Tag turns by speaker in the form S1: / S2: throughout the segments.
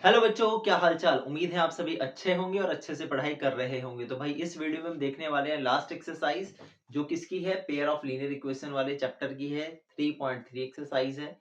S1: Hello बच्चों, क्या हालचाल। उम्मीद है आप सभी अच्छे होंगे और अच्छे से पढ़ाई कर रहे होंगे। तो भाई इस वीडियो में हम देखने वाले हैं लास्ट एक्सरसाइज, जो किसकी है, पेयर ऑफ लीनियर इक्वेशन वाले चैप्टर की है। 3.3 एक्सरसाइज है।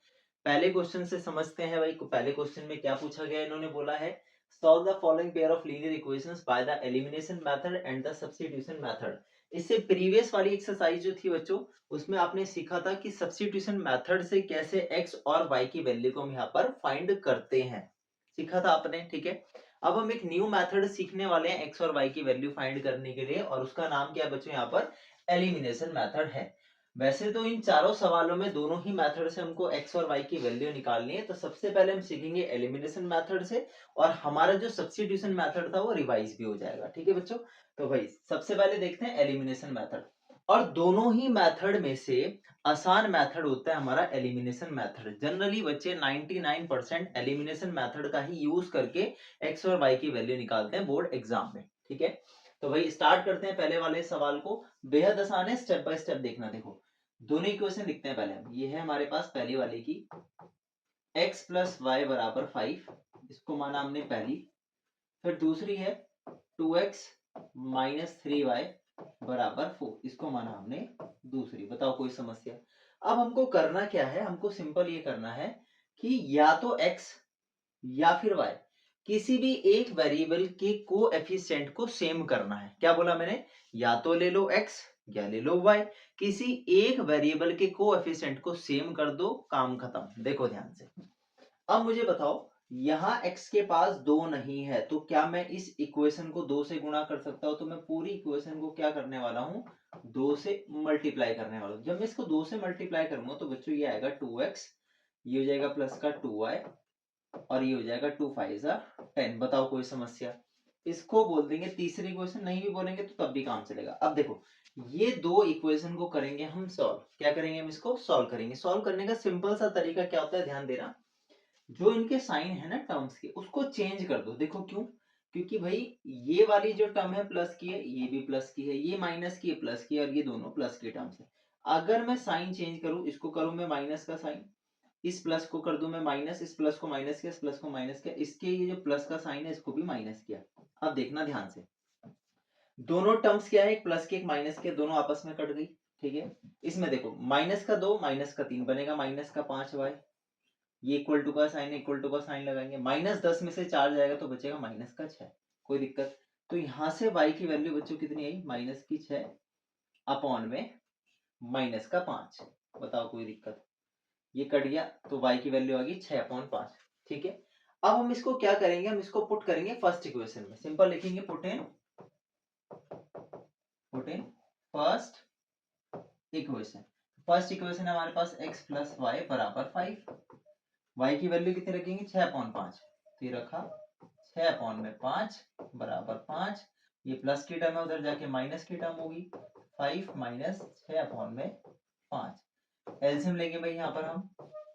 S1: पहले क्वेश्चन से समझते हैं भाई। पहले क्वेश्चन में क्या पूछा गया, इन्होंने बोला है solve the following pair of linear equations by the elimination method and the substitution method. इससे प्रीवियस वाली एक्सरसाइज जो थी बच्चों, उसमें आपने सीखा था कि सब्स्टिट्यूशन मेथड से कैसे एक्स और वाई की वैल्यू को हम यहाँ पर फाइंड करते हैं। सीखा था आपने, ठीक है। अब हम एक न्यू मेथड सीखने वाले हैं एक्स और वाई की वैल्यू फाइंड करने के लिए, और उसका नाम क्या है बच्चों, यहाँ पर एलिमिनेशन मेथड है। वैसे तो इन चारों सवालों में दोनों ही मेथड से हमको एक्स और वाई की वैल्यू निकालनी है, तो सबसे पहले हम सीखेंगे एलिमिनेशन मेथड से, और हमारा जो सब्स्टिट्यूशन मेथड था वो रिवाइज भी हो जाएगा, ठीक है बच्चों। तो भाई सबसे पहले देखते हैं एलिमिनेशन मेथड। और दोनों ही मेथड में से आसान मेथड होता है हमारा एलिमिनेशन मेथड। जनरली बच्चे 99% एलिमिनेशन मेथड का ही यूज करके एक्स और वाई की वैल्यू निकालते हैं बोर्ड एग्जाम में, ठीक है। तो भाई स्टार्ट करते हैं पहले वाले सवाल को। बेहद आसान है, स्टेप बाय स्टेप देखना। देखो दोनों इक्वेशन लिखते हैं पहले हम। ये है हमारे पास पहली वाले की x प्लस वाई बराबर 5, इसको माना हमने पहली। फिर दूसरी है 2x माइनस 3y बराबर 4, इसको माना हमने दूसरी। बताओ कोई समस्या। अब हमको करना क्या है, हमको सिंपल ये करना है कि या तो x या फिर y, किसी भी एक वेरिएबल के कोएफिशिएंट को सेम करना है। क्या बोला मैंने, या तो ले लो x या ले लो y, किसी एक वेरिएबल के कोएफिशिएंट को सेम कर दो, काम खत्म। देखो ध्यान से, अब मुझे बताओ, यहाँ x के पास 2 नहीं है, तो क्या मैं इस इक्वेशन को 2 से गुणा कर सकता हूँ? तो मैं पूरी इक्वेशन को क्या करने वाला हूँ, 2 से मल्टीप्लाई करने वाला हूँ। जब मैं इसको 2 से मल्टीप्लाई करूंगा तो बच्चों ये आएगा 2x, ये हो जाएगा प्लस का 2y, और ये हो जाएगा 2 5 जा 10। बताओ कोई समस्या। इसको बोल देंगे तीसरी इक्वेशन, नहीं भी बोलेंगे तो तब भी काम चलेगा। अब देखो ये दो इक्वेशन को करेंगे हम सॉल्व। क्या करेंगे, हम इसको सॉल्व करेंगे। सॉल्व करने का सिंपल सा तरीका क्या होता है, ध्यान देना। जो इनके साइन है ना टर्म्स के, उसको चेंज कर दो। देखो क्यों, क्योंकि भाई ये वाली जो टर्म है प्लस की है, ये भी प्लस की है, ये माइनस की है, प्लस की है, और ये दोनों प्लस के टर्म्स है। अगर मैं साइन चेंज करूं, इसको करूं मैं माइनस का साइन, इस प्लस को कर दूं मैं माइनस, इस प्लस को माइनस किया, इस प्लस को माइनस किया, इसके ये जो प्लस का साइन है इसको भी माइनस किया। अब देखना ध्यान से, दोनों टर्म्स क्या है, एक प्लस के एक माइनस के, दोनों आपस में कट गई, ठीक है। इसमें देखो माइनस का 2 माइनस का 3 बनेगा माइनस का 5y, ये इक्वल टू का साइन, इक्वल टू का साइन लगाएंगे। -10 में से 4 जाएगा तो बचेगा -6। कोई दिक्कत। तो यहां से y की वैल्यू बच्चों कितनी आई, -6 अपॉन में -5। बताओ कोई दिक्कत। ये कट गया तो y की वैल्यू आ गई 6/5, ठीक है। अब हम इसको क्या करेंगे, हम इसको पुट करेंगे फर्स्ट इक्वेशन में। सिंपल लिखेंगे, put in first equation. First equation है हमारे पास x प्लस वाई बराबर 5। y की वैल्यू कितनी रखेंगे, 6/5। तो ये रखा 6/5 बराबर 5। ये प्लस की टर्म है, उधर जाके माइनस की टर्म होगी। 5 माइनस 6/5। एलसीएम लेंगे भाई यहाँ पर हम।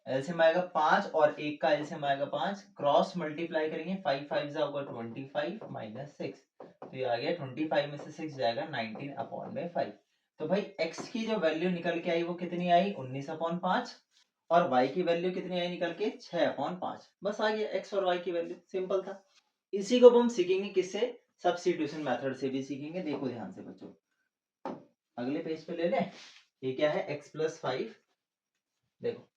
S1: एलसीएम आएगा 5 और 1 का एलसीएम आएगा 5। क्रॉस मल्टीप्लाई करेंगे, 5 5 जा होगा 25 माइनस 6, तो ये आ गया 25 में से 6 जाएगा 19/5। तो भाई x की जो वैल्यू निकल के आई वो कितनी आई, 19/5, और y की वैल्यू कितनी आई निकल के, 6/5। बस आ गया x और y की वैल्यू, सिंपल था। इसी को हम सीखेंगे किससे, सब्स्टिट्यूशन मेथड से भी सीखेंगे। देखो ध्यान से बच्चों, अगले पेज पे ले लें। ये क्या है, x प्लस 5। देखो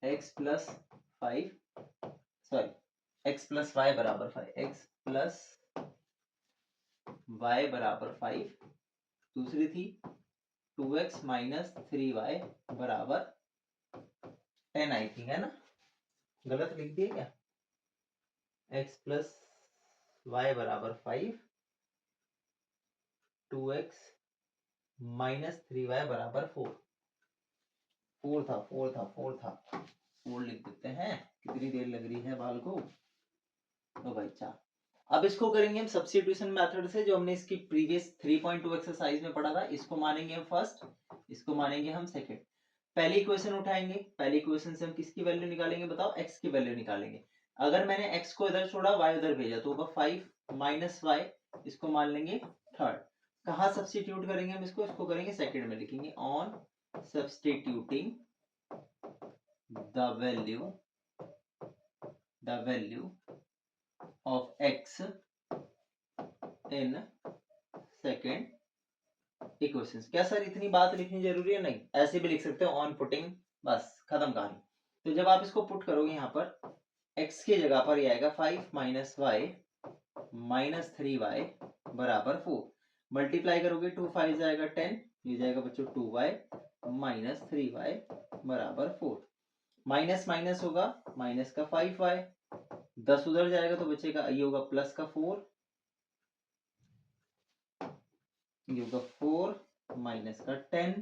S1: x plus 5, sorry, x plus y बराबर 5, x प्लस वाई बराबर 5। दूसरी थी 2x माइनस 3y बराबर 10, आई थिंक, है ना। गलत लिख दिए क्या, x प्लस वाई बराबर 5, 2x माइनस 3y बराबर 4। 4 था, 4 था, 4 था, 4 लिख देते हैं। कितनी देर लग रही है बाल को। तो भाई 4। अब इसको करेंगे हम सब्स्टिट्यूशन मेथड से, जो हमने इसकी प्रीवियस 3.2 एक्सरसाइज में पढ़ा था। इसको मानेंगे हम फर्स्ट, इसको मानेंगे हम सेकंड। पहली इक्वेशन उठाएंगे, पहली इक्वेशन से हम किसकी वैल्यू निकालेंगे, बताओ, x की वैल्यू निकालेंगे। अगर मैंने x को इधर छोड़ा, y उधर भेजा, तो होगा 5 माइनस y, इसको मान लेंगे थर्ड। कहाँ सब्स्टिट्यूट करेंगे हम इसको, इसको करेंगे सेकंड में, लिखेंगे on substituting the value the value of x in second equation. क्या सर इतनी बात लिखनी जरूरी है? नहीं, ऐसे भी लिख सकते हो ऑन पुटिंग, बस खत्म कहानी। तो जब आप इसको पुट करोगे यहाँ पर x की जगह पर ये आएगा 5 माइनस वाई माइनस 3y बराबर 4। मल्टीप्लाई करोगे 2 5 जाएगा 10, ये जाएगा बच्चों 2y माइनस 3y बराबर 4। माइनस माइनस होगा, माइनस का 5y, 10 उधर जाएगा तो बचेगा, ये होगा प्लस का 4, ये होगा 4 माइनस का 10।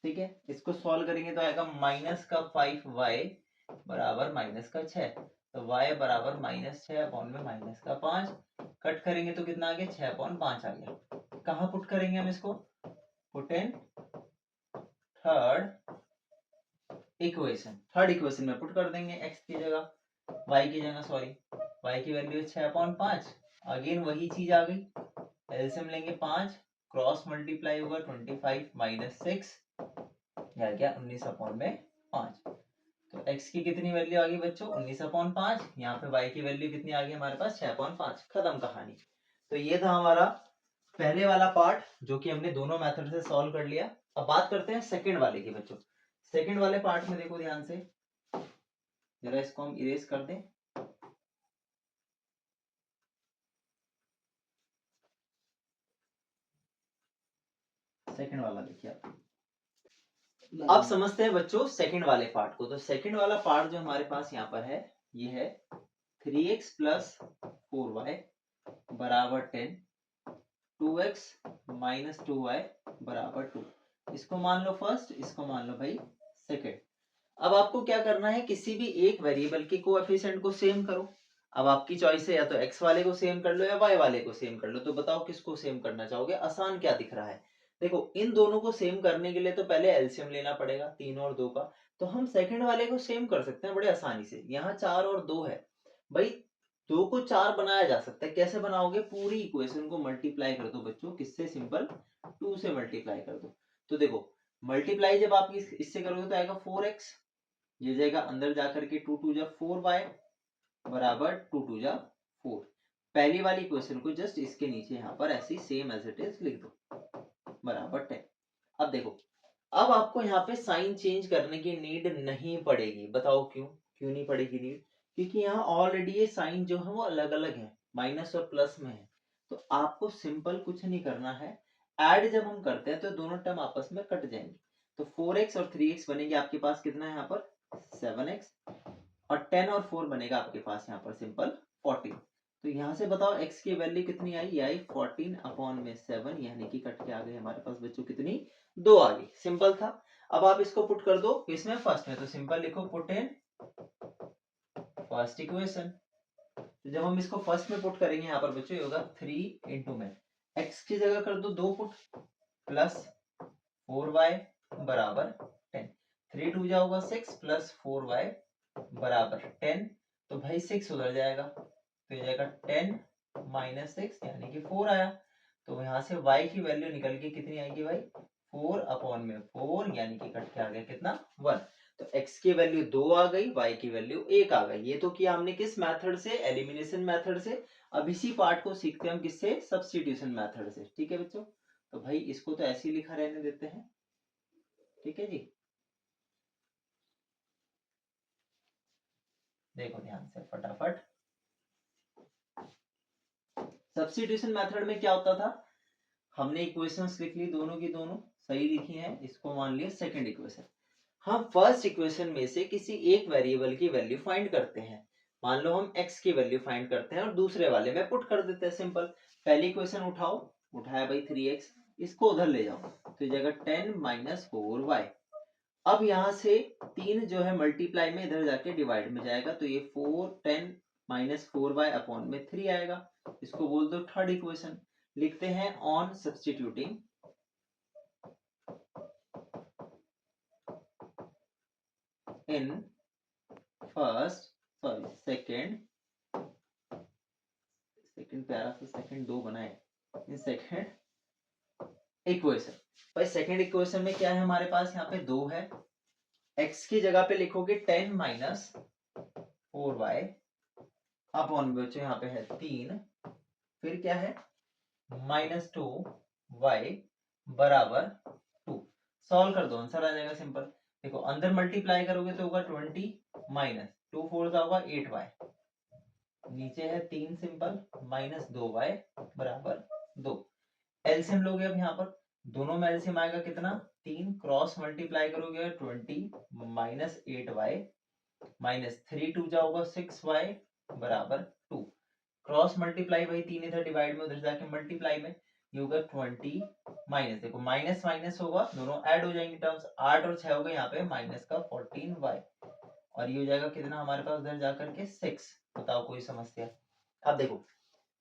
S1: ठीक है, इसको सॉल्व करेंगे तो आएगा माइनस का 5y बराबर माइनस का 6, तो y बराबर माइनस 6 अपॉन में माइनस का 5। कट करेंगे तो कितना आ गया? 6 अपॉन 5 आ गया। कहाँ पुट करेंगे हम इसको? Put in third equation. Third equation में पुट कर देंगे x की जगह, y की जगह सॉरी, y की वैल्यू है 6 अपॉन 5। अगेन वही चीज आ गई, एलसीएम लेंगे 5, क्रॉस मल्टीप्लाई होगा 25 माइनस 6, या क्या 19 अपॉन में 5। तो x की कितनी वैल्यू आ गई बच्चों? 19 अपॉन 5। यहाँ पे y की वैल्यू कितनी आ गई हमारे पास? 6 अपॉन 5। खत्म कहानी। तो ये था हमारा पहले वाला पार्ट जो कि हमने दोनों मेथड से सॉल्व कर लिया। अब बात करते हैं सेकंड वाले की बच्चों। सेकंड वाले पार्ट में देखो ध्यान से, जरा इसको हम इरेज कर दें। सेकंड वाला देखिए आप समझते हैं बच्चों सेकंड वाले पार्ट को। तो सेकंड वाला पार्ट जो हमारे पास यहाँ पर है, ये है 3x प्लस 4y बराबर 10, 2x माइनस 2y बराबर 2। इसको मान लो फर्स्ट, इसको मान लो भाई सेकंड। अब आपको क्या करना है, किसी भी एक वेरिएबल के कोएफिशिएंट को सेम करो। अब आपकी चॉइस है, या तो x वाले को सेम कर लो या y वाले को सेम कर लो। तो बताओ किसको सेम करना चाहोगे? आसान क्या दिख रहा है? देखो इन दोनों को सेम करने के लिए तो पहले एलसीएम लेना पड़ेगा 3 और 2 का। तो हम सेकंड वाले को सेम कर सकते हैं बड़े आसानी से। यहाँ 4 और 2 है भाई, 2 को 4 बनाया जा सकता है। कैसे बनाओगे? पूरी इक्वेशन को मल्टीप्लाई कर दो बच्चों, किससे? सिंपल 2 से मल्टीप्लाई कर दो। तो देखो मल्टीप्लाई जब आप इससे करोगे तो आएगा 4x, ये जाएगा अंदर जाकर के 2 2 जा 4y बराबर 2 2 जा 4। पहली वाली क्वेश्चन को जस्ट इसके नीचे यहाँ पर ऐसी सेम एज इट इज लिख दो बराबर 10। अब देखो, अब आपको यहाँ पे साइन चेंज करने की नीड नहीं पड़ेगी। बताओ क्यों? क्यों नहीं पड़ेगी नीड? क्योंकि यहाँ ऑलरेडी ये साइन जो है वो अलग अलग है, माइनस और प्लस में है। तो आपको सिंपल कुछ नहीं करना है, ऐड जब हम करते हैं तो दोनों टर्म आपस में कट जाएंगे। तो 4x और 3x बनेंगे आपके पास कितना है यहाँ पर? 7x, और 10 और 4 बनेगा आपके पास यहाँ पर सिंपल 14। तो यहाँ से बताओ x की वैल्यू कितनी आई? ये आई 14 अपॉन में 7, यानी कि कट के आ गई हमारे पास बच्चों कितनी? 2 आ गई। सिंपल था। अब आप इसको पुट कर दो इसमें फर्स्ट में, तो सिंपल लिखो पुट इन फर्स्ट इक्वेशन। तो जब हम इसको फर्स्ट में पुट करेंगे यहाँ पर बच्चों ये होगा 3 इंटू में x की जगह कर दो 2 पुट, प्लस 4y बराबर 10। 3 2 जाओगा 6 प्लस 4y बराबर 10। तो भाई 6 उधर जाएगा तो ये जाएगा 10 माइनस 6 यानी कि 4 आया। तो यहाँ से y की वैल्यू निकल के कितनी आएगी भाई? 4 अपॉन में 4, यानी कि कट के आ गया कितना? 1। तो x की वैल्यू 2 आ गई, y की वैल्यू 1 आ गई। ये तो किया हमने किस मेथड से? एलिमिनेशन मेथड से। अब इसी पार्ट को सीखते हैं हम किससे? सब्स्टिट्यूशन मेथड से। ठीक है बच्चों, तो भाई इसको तो ऐसे ही लिखा रहने देते हैं। ठीक है जी, देखो ध्यान से फटाफट। सब्स्टिट्यूशन मेथड में क्या होता था? हमने इक्वेशंस लिख ली, दोनों की दोनों सही लिखी हैं, इसको मान लिया सेकंड इक्वेशन। हम फर्स्ट इक्वेशन में से किसी एक वेरिएबल की वैल्यू फाइंड करते हैं। मान लो हम x की वैल्यू फाइंड करते हैं और दूसरे वाले में पुट कर देते हैं सिंपल। पहली इक्वेशन उठाओ, उठाया भाई 3x, इसको उधर ले जाओ तो ये जाएगा 10 माइनस 4y। अब यहाँ से 3 जो है मल्टीप्लाई में इधर जाके डिवाइड में जाएगा, तो ये 10 माइनस 4y अपॉन में 3 आएगा। इसको बोल दो थर्ड इक्वेशन। लिखते हैं on substituting in first sorry second प्यारा सा सेकंड 2 बनाए इन सेकंड इक्वेशन। भाई सेकंड इक्वेशन में क्या है हमारे पास? यहाँ पे 2 है, x की जगह पे लिखोगे 10 माइनस 4y अपॉन बच्चों यहाँ पे है 3, फिर क्या है -2y बराबर 2। सॉल्व कर दो, आंसर आ जाएगा सिंपल। देखो अंदर मल्टीप्लाई करोगे तो होगा 20 माइनस 2 4 का होगा 8y, नीचे है 3 सिंपल माइनस 2y बराबर 2। एलसीएम लोगे अब यहाँ पर, दोनों में एलसीएम आएगा कितना 3, क्रॉस मल्टीप्लाई करोगे 20 माइनस 8y माइनस 3 2 जाओगा 6y बराबर 2। क्रॉस मल्टीप्लाई वही 3 इधर डिवाइड में उधर जाके मल्टीप्लाई में, ये होगा 20 माइनस, देखो माइनस माइनस होगा दोनों ऐड हो जाएंगे टर्म्स, 8 और 6 होगा यहाँ पे माइनस का 14y, और ये हो जाएगा कितना हमारे पास उधर जाकर के 6। बताओ कोई समस्या? अब देखो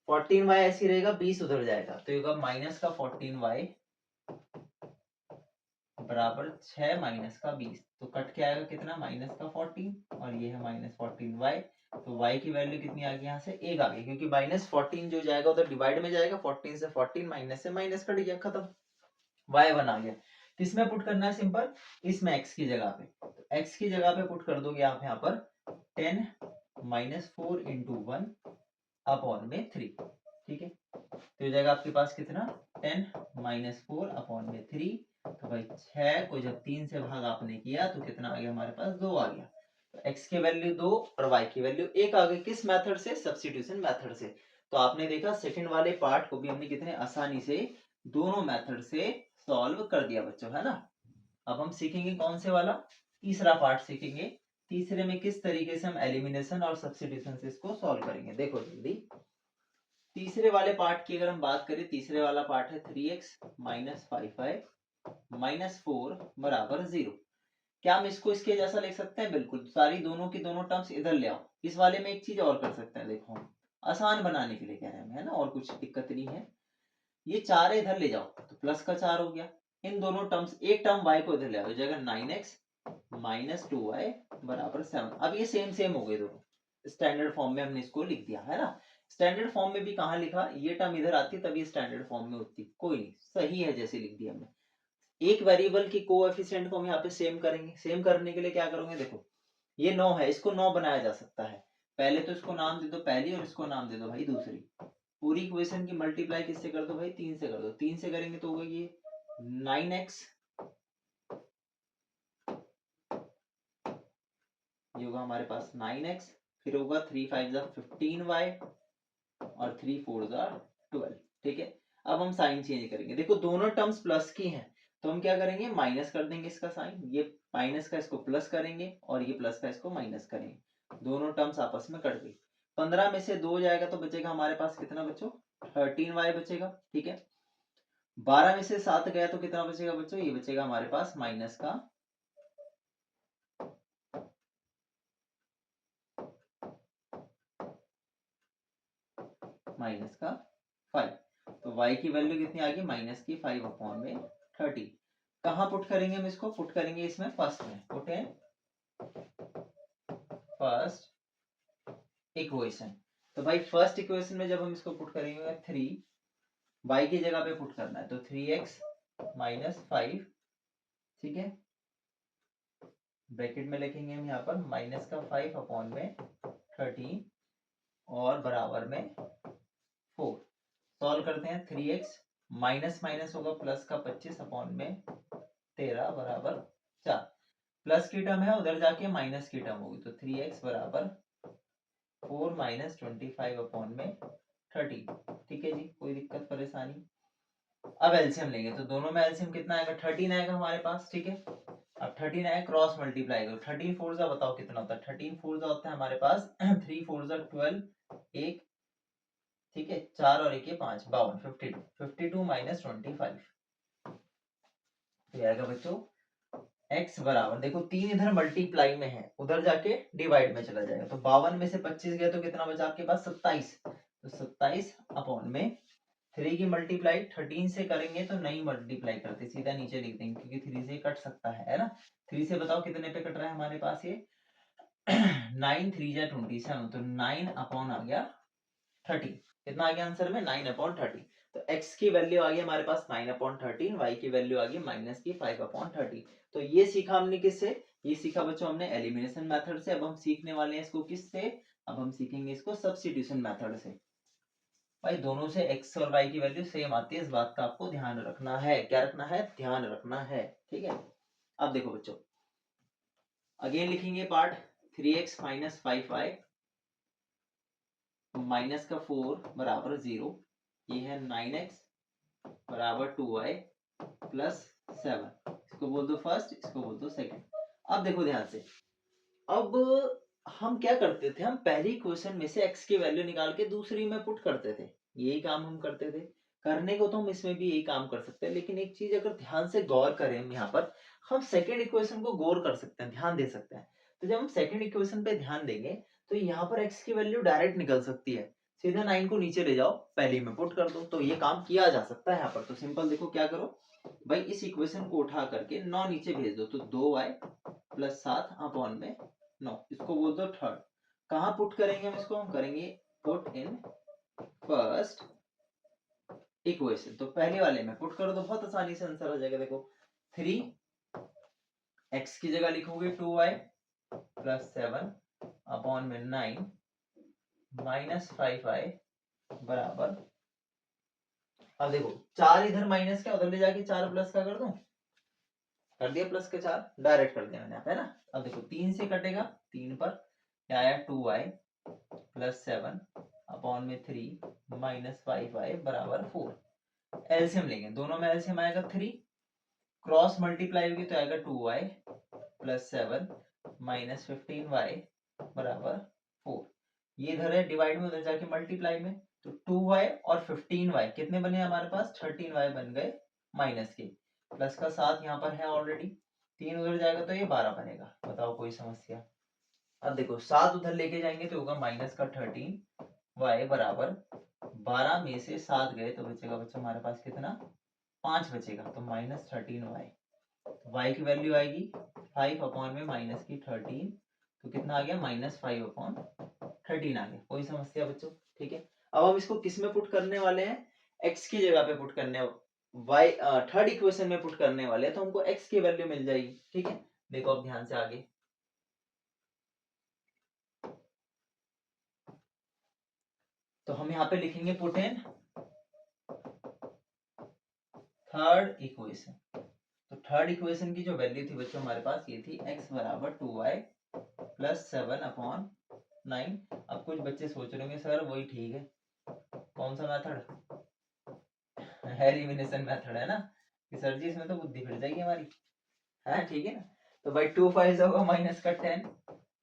S1: 14y ऐसी रहेगा, 20 उधर जाएगा तो ये होगा माइनस का 14y बराबर 6 माइनस का 20, तो कट के आएगा कितना माइनस का 14, और ये है माइनस 14y, तो y की वैल्यू कितनी आ गई यहाँ से 1 आ गई, क्योंकि माइनस 14 जो जाएगा उधर डिवाइड में जाएगा, 14 से 14 माइनस से माइनस कट गया, खत्म, y1 आ गया। किसमें पुट करना है सिंपल, इसमें x की जगह पे, तो x की जगह पे पुट कर दोगे आप यहाँ पर 10 माइनस 4 इंटू 1 अपॉन में 3, ठीक है, तो हो जाएगा आपके पास कितना 10 माइनस 4 अपॉन में 3, तो भाई 6 को जब 3 से भाग आपने किया तो कितना आ गया हमारे पास 2 आ गया, तो x की वैल्यू 2 और y की वैल्यू 1 आ गई। किस मेथड से, सब्स्टिट्यूशन मेथड से। तो आपने देखा सेकंड वाले पार्ट को भी हमने कितने आसानी से दोनों मेथड से सॉल्व कर दिया बच्चों, है ना। अब हम सीखेंगे कौन से वाला, तीसरा पार्ट सीखेंगे। तीसरे में किस तरीके से हम एलिमिनेशन और सब्स्टिट्यूशन से इसको सॉल्व करेंगे। देखो जल्दी, तीसरे वाले पार्ट की अगर हम बात करें, तीसरे वाला पार्ट है 3x माइनस 5y माइनस 4 बराबर 0। क्या हम इसको इसके जैसा लिख सकते हैं? बिल्कुल, सारी दोनों की दोनों टर्म्स इधर ले आओ। इस वाले में एक चीज और कर सकते हैं, देखो हम आसान बनाने के लिए कह रहे हैं, है ना, और कुछ दिक्कत नहीं है। ये 4 इधर ले जाओ तो प्लस का 4 हो गया, इन दोनों टर्म्स, एक टर्म y को इधर ले आओ, जगह 9x माइनस 2y बराबर 7। अब ये सेम सेम हो गए दोनों, स्टैंडर्ड फॉर्म में हमने इसको लिख दिया, है ना। स्टैंडर्ड फॉर्म में भी कहाँ लिखा, ये टर्म इधर आती तभी स्टैंडर्ड फॉर्म में होती, कोई नहीं, सही है जैसे लिख दिया हमने। एक वेरिएबल की कोएफिशिएंट को हम यहाँ पे सेम करेंगे। सेम करने के लिए क्या करोगे, देखो ये 9 है, इसको 9 बनाया जा सकता है। पहले तो इसको नाम दे दो पहली, और इसको नाम दे दो भाई दूसरी। पूरी इक्वेशन की मल्टीप्लाई किससे कर दो भाई, 3 से कर दो। 3 से करेंगे तो होगा ये 9x, ये होगा हमारे पास 9x, फिर होगा 3 5 15y और 3 4 12, ठीक है। अब हम साइन चेंज करेंगे, देखो दोनों टर्म्स प्लस की हैं, तो हम क्या करेंगे, माइनस कर देंगे इसका साइन, ये माइनस का इसको प्लस करेंगे और ये प्लस का इसको माइनस करेंगे, दोनों टर्म्स आपस में कट गई। 15 में से 2 जाएगा तो बचेगा हमारे पास कितना बच्चों, 13y बचेगा, ठीक है। 12 में से 7 गया तो कितना बचेगा बच्चों, ये बचेगा हमारे पास माइनस का माइनस का 5, तो y की वैल्यू कितनी आ गई, माइनस की 5 अपॉन में 30। कहाँ पुट करेंगे हम इसको, पुट करेंगे इसमें फर्स्ट में, पुट इन फर्स्ट इक्वेशन। तो भाई फर्स्ट इक्वेशन में जब हम इसको पुट करेंगे 3 y की जगह पे पुट करना है, तो 3x माइनस 5, ठीक है, ब्रैकेट में लिखेंगे हम यहाँ पर माइनस का 5 अपॉन में 13 और बराबर में 4। सॉल्व करते हैं, 3x माइनस माइनस होगा प्लस का 25 अपॉन में 13 बराबर 4। प्लस की टर्म है उधर जाके माइनस की टर्म होगी, तो 3x बराबर 4 माइनस 25 अपॉन में 30, ठीक है जी, कोई दिक्कत परेशानी। अब एलसीएम लेंगे तो दोनों में एलसीएम कितना आएगा, 13 आएगा हमारे पास, ठीक है। अब 13 आएगा, क्रॉस मल्टीप्लाई करो, 13 4 जा बताओ कितना होता है, 13 4 जा होता है हमारे पास 3 4 जा 12, एक, ठीक है, 4 और 1 ये 5, 52, 52, 52 माइनस 25, तो आएगा बच्चों x बराबर, देखो 3 इधर मल्टीप्लाई में है, उधर जाके डिवाइड में चला जाएगा, तो 52 में से 25 गया तो कितना बचा आपके पास 27, तो 27 अपॉन में 3 की मल्टीप्लाई 13 से करेंगे तो नहीं मल्टीप्लाई करते, सीधा नीचे लिख देंगे क्योंकि 3 से कट सकता है ना। 3 से बताओ कितने पे कट रहा है हमारे पास ये 9 3 जा 27, तो 9 अपॉन आ गया 30, कितना आ गया आंसर में 9 अपॉन 30। तो x की वैल्यू आ गई हमारे पास 9 अपॉन 13, y की वैल्यू आ गई माइनस की 5 अपॉन 30। तो ये सीखा हमने किससे, ये सीखा बच्चों हमने एलिमिनेशन मेथड से। अब हम सीखने वाले हैं इसको किससे? अब हम सीखेंगे इसको सब्स्टिट्यूशन मेथड से। भाई दोनों से x और y की वैल्यू सेम आती है, इस बात का आपको ध्यान रखना है। क्या रखना है? ध्यान रखना है, ठीक है। अब देखो बच्चों, अगेन लिखेंगे part 3x minus 5y minus का 4 बराबर 0। ये है 9x बराबर 2y प्लस 7। इसको बोल दो फर्स्ट, इसको बोल दो सेकंड। अब देखो ध्यान से, अब हम क्या करते थे, हम पहली क्वेश्चन में से x की वैल्यू निकाल के दूसरी में पुट करते थे। यही काम हम करते थे। करने को तो हम इसमें भी यही काम कर सकते हैं, लेकिन एक चीज अगर ध्यान से गौर करें हम यहाँ पर, हम सेकंड इक्वेशन को गौर कर सकते हैं, ध्यान दे सकते हैं। तो जब हम सेकंड इक्वेशन पे ध्यान देंगे तो यहाँ पर x की वैल्यू डायरेक्ट निकल सकती है। सीधा 9 को नीचे ले जाओ, पहली में पुट कर दो, तो ये काम किया जा सकता है यहाँ पर। तो सिंपल देखो क्या करो भाई, इस इक्वेशन को उठा करके 9 नीचे भेज दो, तो 2y प्लस 7 अपॉन में 9, इसको बोल दो थर्ड। कहाँ पुट करेंगे हम इसको? हम करेंगे पुट इन फर्स्ट इक्वेशन। तो पहले वाले में पुट कर दो, बहुत आसानी से आंसर हो जाएगा। देखो 3x की जगह लिखोगे 2y प्लस 7 अपॉन में 9 माइनस 5y बराबर, अब देखो 4 इधर माइनस का, उधर ले जाके 4 प्लस का कर दूं, कर दिया प्लस के 4, डायरेक्ट कर दिया मैंने यहाँ पे, है ना। अब देखो 3 से कटेगा, 3 पर क्या आया 2y प्लस 7 अपॉन में 3 माइनस 5y बराबर 4। एलसीएम लेंगे, दोनों में एलसीएम आएगा 3, क्रॉस मल्टीप्लाई होगी तो आएगा 2y प्लस 7 माइनस 15y बराबर 4। ये इधर है डिवाइड में, उधर जाके मल्टीप्लाई में, तो 2y और 15y कितने बने हमारे पास? 13y बन गए माइनस के, प्लस का 7 यहाँ पर है ऑलरेडी, 3 उधर जाएगा तो ये 12 बनेगा। बताओ कोई समस्या? अब देखो 7 उधर लेके जाएंगे तो होगा माइनस का 13y बराबर 12 में से 7 गए तो बचेगा बच्चों हमारे पास कितना? 5 बचेगा, तो माइनस 13y। y की वैल्यू आएगी 5 अपॉन में माइनस की 13, तो कितना आ गया? माइनस 5 अपॉन 13 आ गया। कोई समस्या बच्चों? ठीक है। अब हम इसको किस में पुट करने वाले हैं? x की जगह पे पुट करने, y थर्ड इक्वेशन में पुट करने वाले हैं, तो हमको x की वैल्यू मिल जाएगी। ठीक है, देखो अब ध्यान से आगे, तो हम यहाँ पे लिखेंगे पुट इन थर्ड इक्वेशन। तो थर्ड इक्वेशन की जो वैल्यू थी बच्चों हमारे पास, ये थी x बराबर 2y प्लस 7 अपॉन 9। अब कुछ बच्चे सोच रहे होंगे सर वही ठीक है, कौन सा मेथड? एलिमिनेशन मेथड, है ना, कि सर जी इसमें तो बुद्धि फिर जाएगी हमारी, है ठीक है ना। तो भाई 2 5 होगा माइनस का 10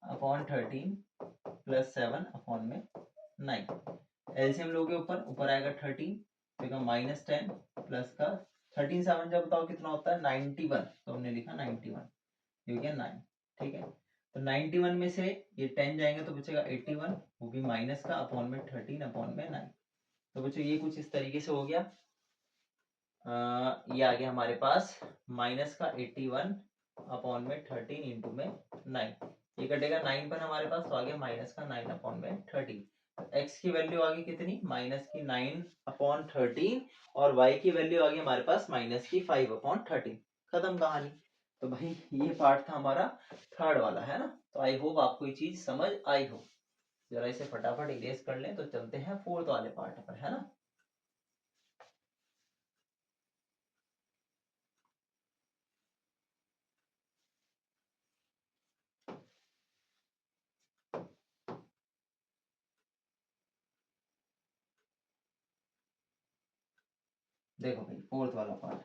S1: अपॉन 13 प्लस 7 अपॉन में 9। एलसीएम लोगे ऊपर, ऊपर आएगा 13, तो माइनस 10 प्लस का 13 7 जब बताओ कितना होता है? 91, तो हमने लिखा 91, ये हो गया 9। ठीक है, तो 91 में से ये 10 जाएंगे तो बचेगा 81, वो भी माइनस का अपॉन में 13 अपॉन में 9। तो बच्चों ये कुछ इस तरीके से हो गया। ये आ गया हमारे पास माइनस का 81 अपॉन में 13 इंटू में 9, ये कटेगा 9 पर हमारे पास, तो आ गया माइनस का 9 अपॉन में 13। x की वैल्यू आ गई कितनी? माइनस की 9 अपॉन 13, और y की वैल्यू आ गई हमारे पास माइनस की 5 अपॉन 13। खत्म कहानी। तो भाई ये पार्ट था हमारा थर्ड वाला, है ना। तो आई होप आपको ये चीज समझ आई हो। जरा इसे फटाफट इरेज कर लें तो चलते हैं फोर्थ वाले पार्ट पर, है ना। देखो भाई फोर्थ वाला पार्ट,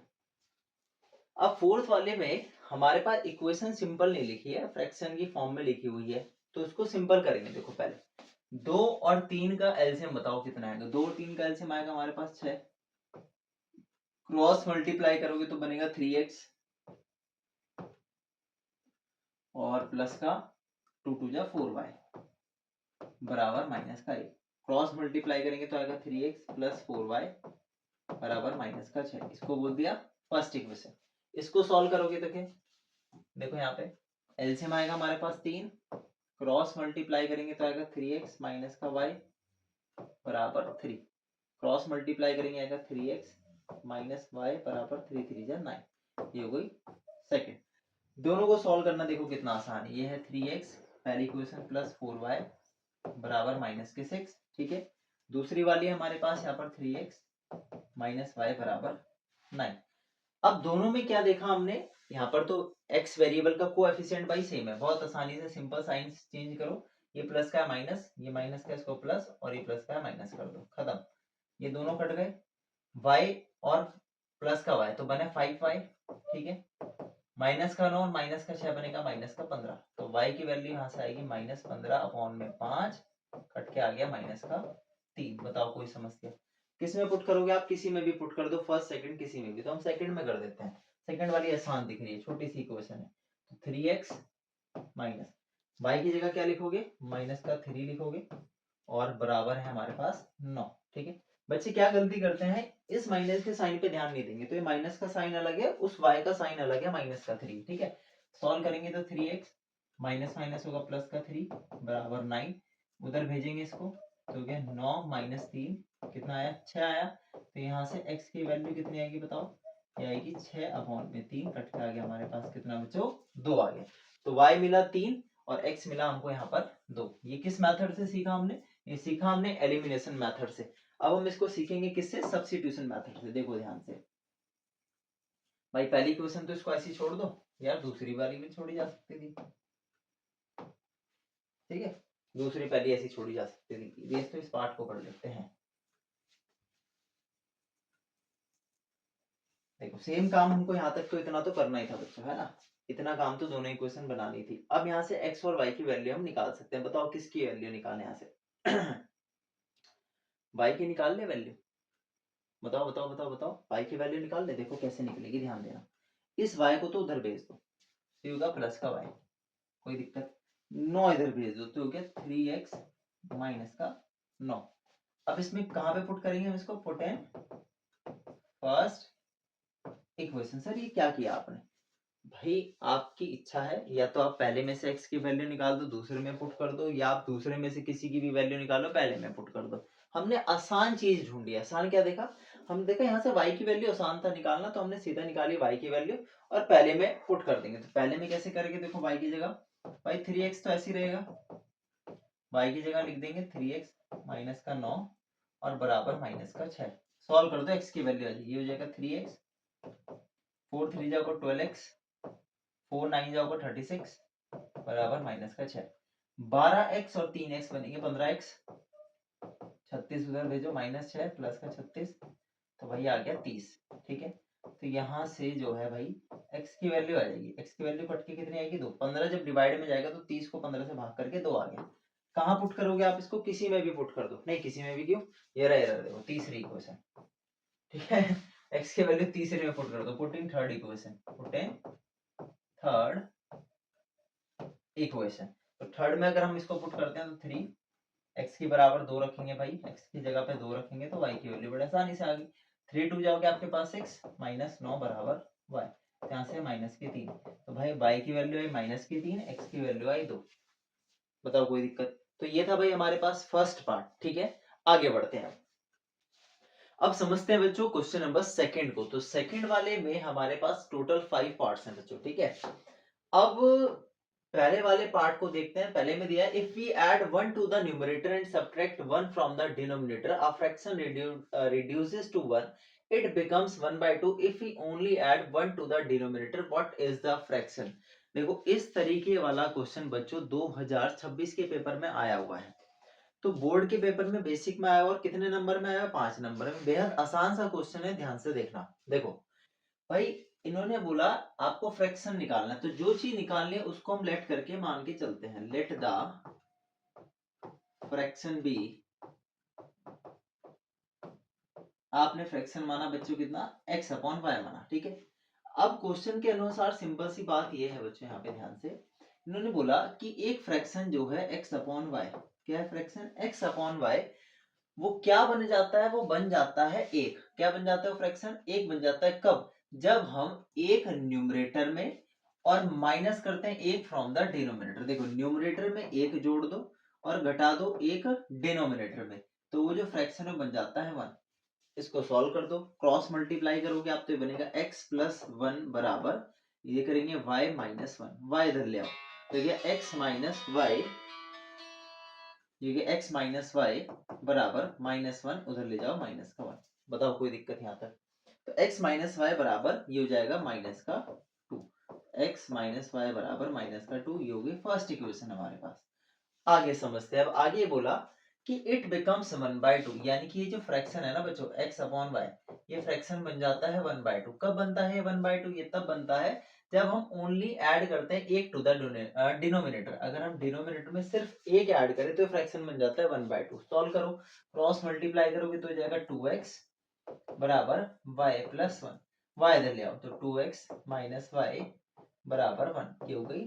S1: अब फोर्थ वाले में हमारे पास इक्वेशन सिंपल नहीं लिखी है, फ्रैक्शन की फॉर्म में लिखी हुई है, तो इसको सिंपल करेंगे। देखो पहले 2 और 3 का एलसीएम बताओ कितना आएगा? 2 और 3 का एलसीएम आएगा हमारे पास 6, क्रॉस मल्टीप्लाई करोगे तो बनेगा 3x और प्लस का 2 2 जा 4y बराबर माइनस का 1। क्रॉस मल्टीप्लाई करेंगे तो आएगा 3x प्लस 4y बराबर माइनस का 6। इसको बोल दिया फर्स्ट इक्वेशन। इसको सॉल्व करोगे तो क्या, देखो यहाँ पे एलसीएम आएगा हमारे पास 3, क्रॉस मल्टीप्लाई करेंगे तो आएगा 3x माइनस का y बराबर 3, क्रॉस मल्टीप्लाई करेंगे आएगा 3x माइनस y बराबर 3 3 जा 9, ये हो गई सेकंड। दोनों को सॉल्व करना देखो कितना आसान है। ये है 3x पहली इक्वेशन प्लस 4y बराबर माइनस के 6, ठीक है। दूसरी वाली है हमारे पास यहाँ पर 3x माइनस वाई बराबर 9। अब दोनों में क्या देखा हमने, यहाँ पर तो x वेरिएबल का कोएफिशिएंट भाई सेम है, बहुत आसानी से सिंपल साइन चेंज करो। ये प्लस का है माइनस, ये माइनस का इसको प्लस, और ये प्लस का है माइनस कर दो, खत्म। ये दोनों कट गए, y और प्लस का y तो बने 5y, ठीक है। माइनस का 9 और माइनस का 6 बनेगा माइनस का 15। तो y की वैल्यू यहाँ से आएगी माइनस 15 अपॉन में 5, कट के आ गया माइनस का 3। बताओ कोई समस्या? किस में पुट करोगे आप? किसी में भी पुट कर दो, फर्स्ट सेकंड किसी में भी। तो हम सेकंड में कर देते हैं, सेकंड वाली आसान दिख रही है, छोटी सी इक्वेशन है। तो 3x माइनस y की जगह क्या लिखोगे? माइनस का 3 लिखोगे, और बराबर है हमारे पास 9, ठीक है। बच्चे क्या गलती करते हैं, इस माइनस के साइन पे ध्यान नहीं देंगे, तो ये माइनस का साइन अलग है, उस y का साइन अलग है, माइनस का 3, ठीक है। सॉल्व करेंगे तो 3x माइनस माइनस होगा प्लस का 3 बराबर 9, उधर भेजेंगे इसको तो क्या 9 माइनस 3 कितना आया? 6 आया। तो यहाँ से x की वैल्यू कितनी आएगी बताओ? ये आएगी 6 अपॉन में 3, कट के आ गया हमारे पास कितना बच्चों? 2 आ गया। तो y मिला 3 और x मिला हमको यहाँ पर 2। ये किस मेथड से सीखा हमने? ये सीखा हमने एलिमिनेशन मेथड से। अब हम इसको सीखेंगे किससे? सब्स्टिट्यूशन मेथड से। देखो ध्यान से भाई, पहली क्वेश्चन तो इसको ऐसी छोड़ दो यार, दूसरी वाली भी छोड़ी जा सकती थी, ठीक है। दूसरी पहली ऐसी छोड़ी जा सकती थी। ये तो इस पार्ट को कर लेते हैं। देखो सेम काम हमको यहाँ तक तो इतना तो करना ही था बच्चों, है ना। इतना काम तो दोनों इक्वेशन बनानी थी। अब यहाँ से x और y की वैल्यू हम निकाल सकते हैं। बताओ किसकी वैल्यू निकालें यहाँ से? y की निकाल ले वैल्यू। बताओ बताओ बताओ बताओ, y की वैल्यू निकाल ले। देखो कैसे निकलेगी, ध्यान देना। इस y को तो उधर भेज दो, तो होगा प्लस का y, कोई दिक्कत। 9 इधर भेज दो तो हो गया 3x माइनस का 9। अब इसमें कहाँ पे पुट करेंगे हम इसको? Put in first equation. Sir ये क्या किया आपने? भाई आपकी इच्छा है, या तो आप पहले में से x की वैल्यू निकाल दो दूसरे में पुट कर दो, या आप दूसरे में से किसी की भी वैल्यू निकालो पहले में पुट कर दो। हमने आसान चीज ढूंढी। आसान क्या देखा? हम देखा यहाँ से y की वैल्यू आसान था निकालना, तो हमने सीधा निकाली y की वैल्यू और पहले में पुट कर देंगे। तो पहले में कैसे करेंगे? देखो y की जगह भाई 3x तो ऐसे ही रहेगा, y की जगह लिख देंगे 3x माइनस का 9 और बराबर माइनस का 6। सॉल्व कर दो, x की वैल्यू आ जाएगी, ये हो जाएगा 3x, 4 3 जाओगे 12x, 4 9 जाओगे 36 बराबर माइनस का 6। 12x और 3x बनेंगे 15x, 36 उधर भेजो माइनस 6 प्लस का 36, तो भाई आ गया 30, ठीक है। तो यहाँ से जो है भाई x की वैल्यू आ जाएगी, x की वैल्यू कट के कितनी आएगी? 2। 15 जब डिवाइड में जाएगा तो 30 को 15 से भाग करके 2 आ गया। कहाँ पुट करोगे आप इसको? किसी में भी पुट कर दो। नहीं किसी में भी क्यों? ये रहा एरर, देखो तीसरी इक्वेशन, ठीक है। x की वैल्यू तीसरे में पुट कर दो, put in third equation, put in third equation. तो थर्ड में अगर हम इसको पुट करते हैं तो 3 x की बराबर 2 रखेंगे भाई, x की जगह पे 2 रखेंगे तो y की वैल्यू बड़े आसानी से आ गई। 3 2 जाओगे आपके पास 6 माइनस 9 बराबर y, यहाँ से माइनस की 3। तो भाई y की वैल्यू आई माइनस की 3, x की वैल्यू आई 2। बताओ कोई दिक्कत? तो ये था भाई हमारे पास फर्स्ट पार्ट, ठीक है। आगे बढ़ते हैं। अब समझते हैं बच्चों क्वेश्चन नंबर सेकंड को। तो सेकंड वाले में हमारे पास टोटल 5 पार्ट्स हैं बच्चों, ठीक है। अब पहले वाले पार्ट को देखते हैं। पहले में दिया है if we add 1 to the numerator and subtract 1 from the denominator a fraction reduces to 1, it becomes 1/2 if we only add 1 to the denominator, what is the fraction? देखो इस तरीके वाला क्वेश्चन बच्चों 2026 के पेपर में आया हुआ है। तो बोर्ड के पेपर में बेसिक में आया और कितने नंबर में आया? 5 नंबर में। बेहद आसान सा क्वेश्चन है, ध्यान से देखना। देखो भाई इन्होंने बोला आपको फ्रैक्शन निकालना है, तो जो चीज निकालनी है उसको हम लेट करके मान के चलते हैं। लेट द फ्रैक्शन बी, आपने फ्रैक्शन माना बच्चों कितना? x अपॉन वाई माना, ठीक है। अब क्वेश्चन के अनुसार सिंपल सी बात ये है बच्चों, यहाँ पे ध्यान से इन्होंने बोला कि एक फ्रैक्शन जो है x अपॉन वाई, क्या है फ्रैक्शन? x अपॉन वाई, वो क्या बन जाता है? वो बन जाता है एक। क्या बन जाता है? फ्रैक्शन एक बन जाता है कब? जब हम एक न्यूमरेटर में और माइनस करते हैं एक फ्रॉम द डिनोमिनेटर। देखो न्यूमरेटर में एक जोड़ दो और घटा दो एक डिनोमिनेटर में, तो वो जो फ्रैक्शन है बन जाता है 1। इसको सॉल्व कर दो, क्रॉस मल्टीप्लाई करोगे आप तो ये बनेगा x प्लस 1 बराबर ये करेंगे y माइनस वन, y इधर ले आओ तो ये x माइनस वाई, ये x माइनस वाई बराबर माइनस वन, उधर ले जाओ माइनस का वन। बताओ कोई दिक्कत यहाँ तक? तो x माइनस वाई बराबर ये हो जाएगा माइनस का टू, x माइनस वाई बराबर माइनस का टू, ये होगी फर्स्ट इक्वेशन हमारे पास। आगे समझते हैं। अब आगे बोला कि it becomes one by two, यानी कि ये जो फ्रैक्शन है ना बच्चों x अपॉन वाई, ये फ्रैक्शन बन जाता है वन बाई टू। कब बनता है वन बाई टू? ये तब बनता है जब हम ओनली ऐड करते हैं एक टू द डिनोमिनेटर। अगर हम डिनोमिनेटर में सिर्फ एक ऐड करें तो फ्रैक्शन बन जाता है वन बाई टू। सॉल्व करो, क्रॉस मल्टीप्लाई करोगे तो हो जाएगा टू एक्स बराबर वाई प्लस वन, वाई इधर ले आओ तो टू एक्स माइनस वाई बराबर वन, ये हो गई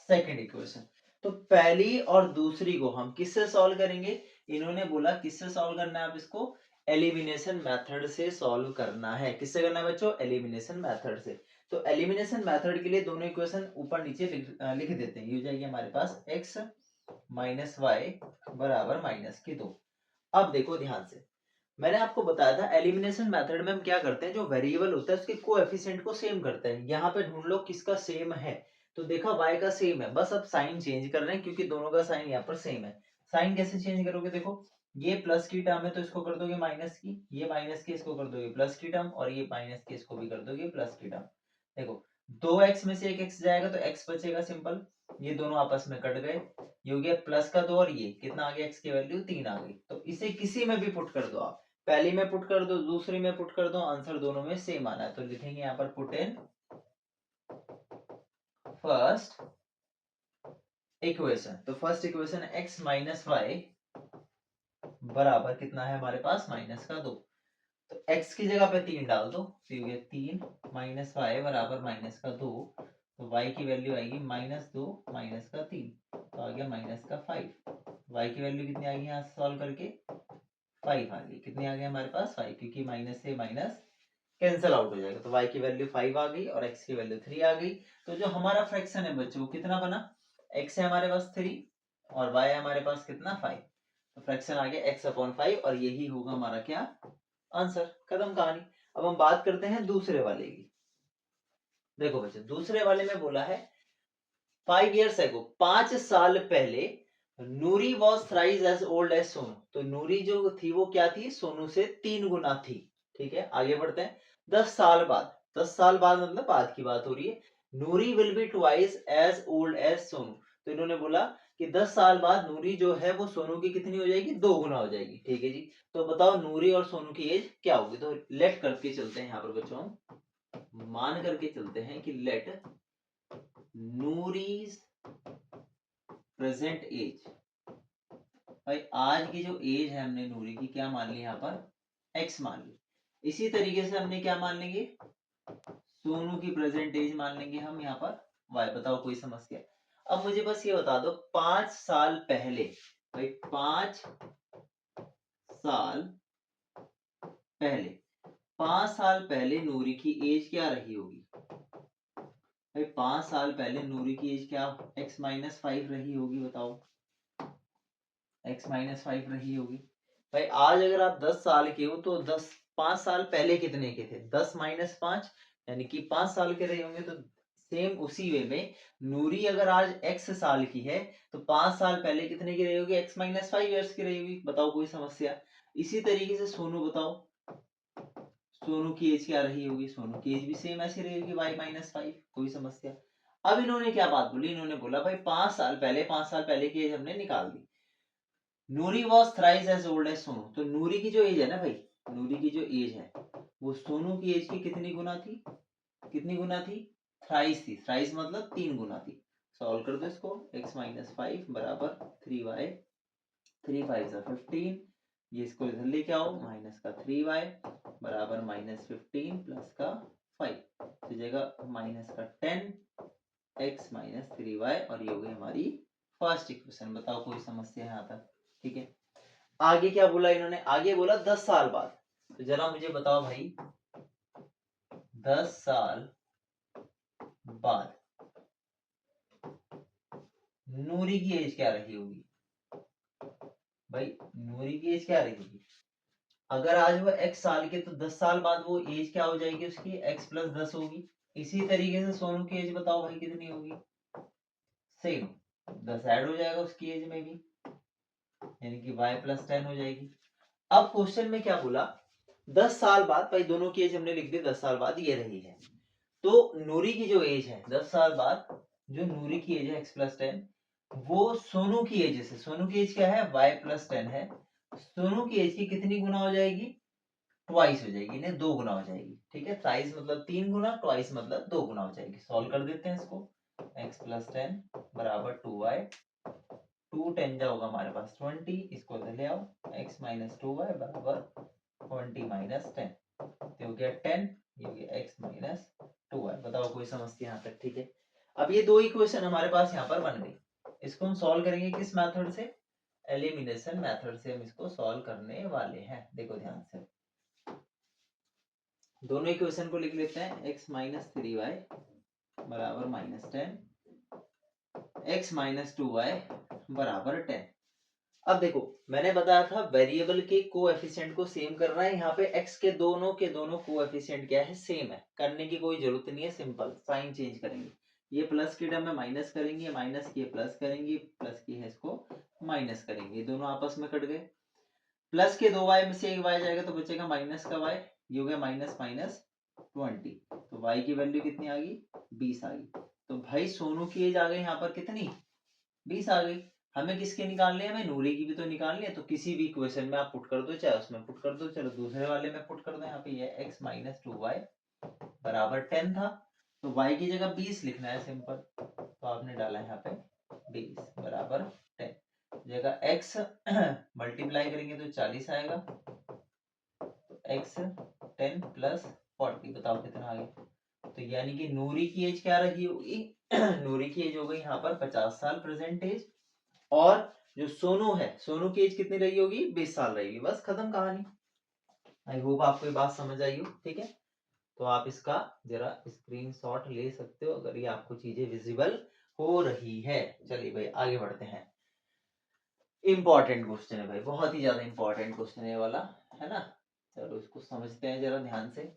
S1: सेकेंड इक्वेशन। तो पहली और दूसरी को हम किससे सॉल्व करेंगे? इन्होंने बोला किससे सॉल्व करना है? आप इसको एलिमिनेशन मेथड से सॉल्व करना है। किससे करना है बच्चों? एलिमिनेशन मेथड से। तो एलिमिनेशन मेथड के लिए दोनों इक्वेशन ऊपर नीचे लिख देते हैं। ये हो जाएगी हमारे पास x माइनस वाई बराबर माइनस की दो। अब देखो ध्यान से, मैंने आपको बताया था एलिमिनेशन मेथड में हम क्या करते हैं, जो वेरिएबल होता है उसके कोएफिशिएंट को सेम करते हैं। यहाँ पे ढूंढ लो किसका सेम है, तो देखा y का सेम है, बस अब साइन चेंज कर रहे हैं क्योंकि दोनों का साइन यहाँ पर सेम है। साइन कैसे चेंज करोगे? देखो ये प्लस की टर्म है तो इसको कर दोगे माइनस की, ये माइनस की इसको कर दोगे प्लस की टर्म, और ये माइनस की इसको भी कर दोगे प्लस की टर्म। देखो दो एक्स में से एक एक्स जाएगा तो एक्स बचेगा सिंपल, ये दोनों आपस में कट गए, ये हो गया प्लस का दो और ये कितना आ गया, एक्स की वैल्यू तीन आ गई। तो इसे किसी में भी पुट कर दो आप, पहली में पुट कर दो, दूसरी में पुट कर दो, आंसर दोनों में सेम आना है। तो लिखेंगे यहाँ पर पुट इन फर्स्ट इक्वेशन। तो first equation x minus y बराबर कितना है हमारे पास, माइनस का दो। तो x की जगह पे तीन डाल दो, तो ये तीन माइनस वाई बराबर माइनस का दो। तो y की वैल्यू आएगी माइनस दो माइनस का तीन, तो आ गया माइनस का फाइव। y की वैल्यू कितनी आ गई यहाँ सॉल्व करके, फाइव आ गई। कितनी आ गई हमारे पास, फाइव, क्योंकि माइनस से माइनस कैंसिल आउट हो जाएगा। तो y की वैल्यू 5 आ गई और x की वैल्यू 3 आ गई। तो जो हमारा फ्रैक्शन है बच्चों वो कितना बना, x है हमारे पास 3 और y है हमारे पास कितना 5। तो फ्रैक्शन आ गया x अपॉन 5 और यही होगा हमारा क्या आंसर। खत्म कहानी। अब हम बात करते हैं दूसरे वाले की। देखो बच्चों दूसरे वाले में बोला है 5 years ago, 5 साल पहले Noori was thrice as old as Sonu. तो नूरी जो थी वो क्या थी, सोनू से 3 गुना थी। ठीक है आगे बढ़ते हैं। 10 साल बाद, 10 साल बाद मतलब बाद की बात हो रही है। Noori will be twice as old as Sonu. तो इन्होंने बोला कि 10 साल बाद नूरी जो है वो सोनू की कितनी हो जाएगी, 2 गुना हो जाएगी। ठीक है जी, तो बताओ नूरी और सोनू की एज क्या होगी। तो लेट करके चलते हैं यहाँ पर बच्चों, हम मान करके चलते हैं कि लेट नूरीज प्रेजेंट एज। भाई आज की जो एज है हमने नूरी की क्या मान ली यहाँ पर, x मान ली। इसी तरीके से हमने क्या मान लेंगे, सोनू की प्रेजेंट एज मान लेंगे हम यहाँ पर y। बताओ कोई समस्या? अब मुझे बस ये बता दो 5 साल पहले, भाई 5 साल पहले, 5 साल पहले नूरी की एज क्या रही होगी। भाई 5 साल पहले नूरी की एज क्या x माइनस 5 रही होगी, बताओ x माइनस 5 रही होगी। भाई आज अगर आप 10 साल के हो तो 5 साल पहले कितने के थे, 10 माइनस 5 यानी कि 5 साल के रहे होंगे। तो सेम उसी वे में नूरी अगर आज x साल की है तो 5 साल पहले कितने की रही होगी, x माइनस 5 ईयर्स की रही होगी। बताओ कोई समस्या? इसी तरीके से सोनू, बताओ सोनू की एज क्या रही होगी, सोनू की एज भी सेम ऐसी रहेगी y माइनस 5। कोई समस्या? अब इन्होंने क्या बात बोली, इन्होंने बोला भाई 5 साल पहले, 5 साल पहले की एज हमने निकाल दी। Noori was thrice as old as Sonu. तो नूरी की जो एज है ना भाई, नूरी की जो एज है वो सोनू की एज की कितनी गुना थी, कितनी गुना थी, थ्राइस थी। थ्राइस मतलब 3 गुना थी। सॉल्व कर दो इसको, x माइनस 5 बराबर 3y, 3 5 जा 15, ये इसको इधर लेके आओ, माइनस का 3y बराबर माइनस 15 प्लस का 5, तो जगह माइनस का 10 x माइनस 3y, और ये हो गई हमारी फर्स्ट इक्वेशन। बताओ कोई समस्या है यहाँ तक? ठीक है आगे क्या बोला इन्होंने, आगे बोला 10 साल बाद। तो जरा मुझे बताओ भाई 10 साल बाद नूरी की एज क्या रही होगी। भाई नूरी की एज क्या रही होगी, अगर आज वो x साल के तो 10 साल बाद वो एज क्या हो जाएगी उसकी, x प्लस 10 होगी। इसी तरीके से सोनू की एज बताओ भाई कितनी होगी, सेम 10 ऐड हो जाएगा उसकी एज में भी, यानी कि y प्लस 10 हो जाएगी। अब क्वेश्चन में क्या बोला, 10 साल बाद, भाई दोनों की एज हमने लिख दी 10 साल बाद ये रही है, तो नूरी की जो एज है 10 साल बाद, जो नूरी की एज है x प्लस 10, वो सोनू की एज से, सोनू की एज क्या है y प्लस 10 है, सोनू की एज की कितनी गुना हो जाएगी, ट्वाइस हो जाएगी, नहीं 2 गुना हो जाएगी, ठीक है। थ्राइस मतलब 3 गुना, ट्वाइस मतलब 2 गुना हो जाएगी। सॉल्व कर देते हैं इसको, x प्लस 10 बराबर 2y, 2 10 जा होगा हमारे पास 20, इसको इधर ले आओ, x माइनस 2y बराबर 20 माइनस 10, तो हो गया 10, ये हो गया x माइनस 2y। बताओ कोई समझती है यहाँ तक, ठीक है। अब ये दो इक्वेशन हमारे पास यहाँ पर बन गई, इसको हम सॉल्व करेंगे किस मेथड से, एलिमिनेशन मेथड से हम इसको सॉल्व करने वाले हैं। देखो ध्यान से, दोनों इक्वेशन को लिख लेते हैं, x माइनस 3y बराबर माइनस 10, x माइनस 2y बराबर 10। अब देखो मैंने बताया था वेरिएबल के कोएफिशिएंट को सेम करना है, यहाँ पे x के दोनों कोएफिशिएंट क्या है, सेम है, करने की कोई जरूरत नहीं है, सिंपल साइन चेंज करेंगे, ये प्लस की टर्म में माइनस करेंगे, माइनस की प्लस करेंगे, प्लस की है इसको माइनस करेंगे, दोनों आपस में कट गए, प्लस के 2y में से एक y जाएगा तो बचेगा माइनस का y, ये हो गया माइनस माइनस 20, तो y की वैल्यू कितनी आ गई, 20 आ गई। तो भाई सोनू की एज आ गई यहाँ पर कितनी, 20 आ गई। हमें किसके निकालने हैं, हमें नूरी की भी तो निकालनी है, तो किसी भी इक्वेशन में आप पुट कर दो, चाहे उसमें पुट कर दो, चलो दूसरे वाले में पुट कर दो, यहाँ पे ये x माइनस 2y बराबर 10 था, तो y की जगह 20 लिखना है सिंपल, तो आपने डाला यहाँ पे 20 बराबर 10, जगह x मल्टीप्लाई करेंगे तो 40 आएगा, तो x 10 प्लस 40 बताओ कितना आ गया, तो यानी कि नूरी की एज क्या रही होगी नूरी की एज हो गई यहाँ पर 50 साल प्रेजेंट एज, और जो सोनू है, सोनू की एज कितनी रही होगी, 20 साल रहेगी, बस खत्म कहानी। आई होप आपको ये बात समझ आई हो, ठीक है। तो आप इसका जरा स्क्रीनशॉट ले सकते हो अगर ये आपको चीजें विजिबल हो रही है। चलिए भाई आगे बढ़ते हैं, इंपॉर्टेंट क्वेश्चन है भाई, बहुत ही ज्यादा इंपॉर्टेंट क्वेश्चन है वाला, है ना। चलो इसको समझते हैं जरा ध्यान से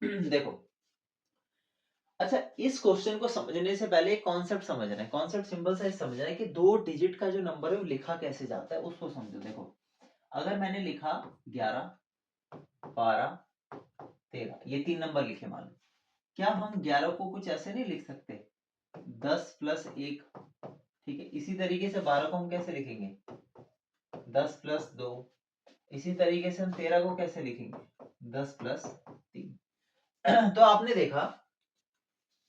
S1: देखो, अच्छा इस क्वेश्चन को समझने से पहले एक कॉन्सेप्ट समझना है, कॉन्सेप्ट सिंपल सा समझना है कि 2 डिजिट का जो नंबर है वो लिखा कैसे जाता है उसको समझो। देखो अगर मैंने लिखा 11 12 13, ये 3 नंबर लिखे मान लो, क्या हम 11 को कुछ ऐसे नहीं लिख सकते 10 प्लस 1, ठीक है। इसी तरीके से 12 को हम कैसे लिखेंगे 10 प्लस 2, इसी तरीके से हम 13 को कैसे लिखेंगे 10 प्लस 3 तो आपने देखा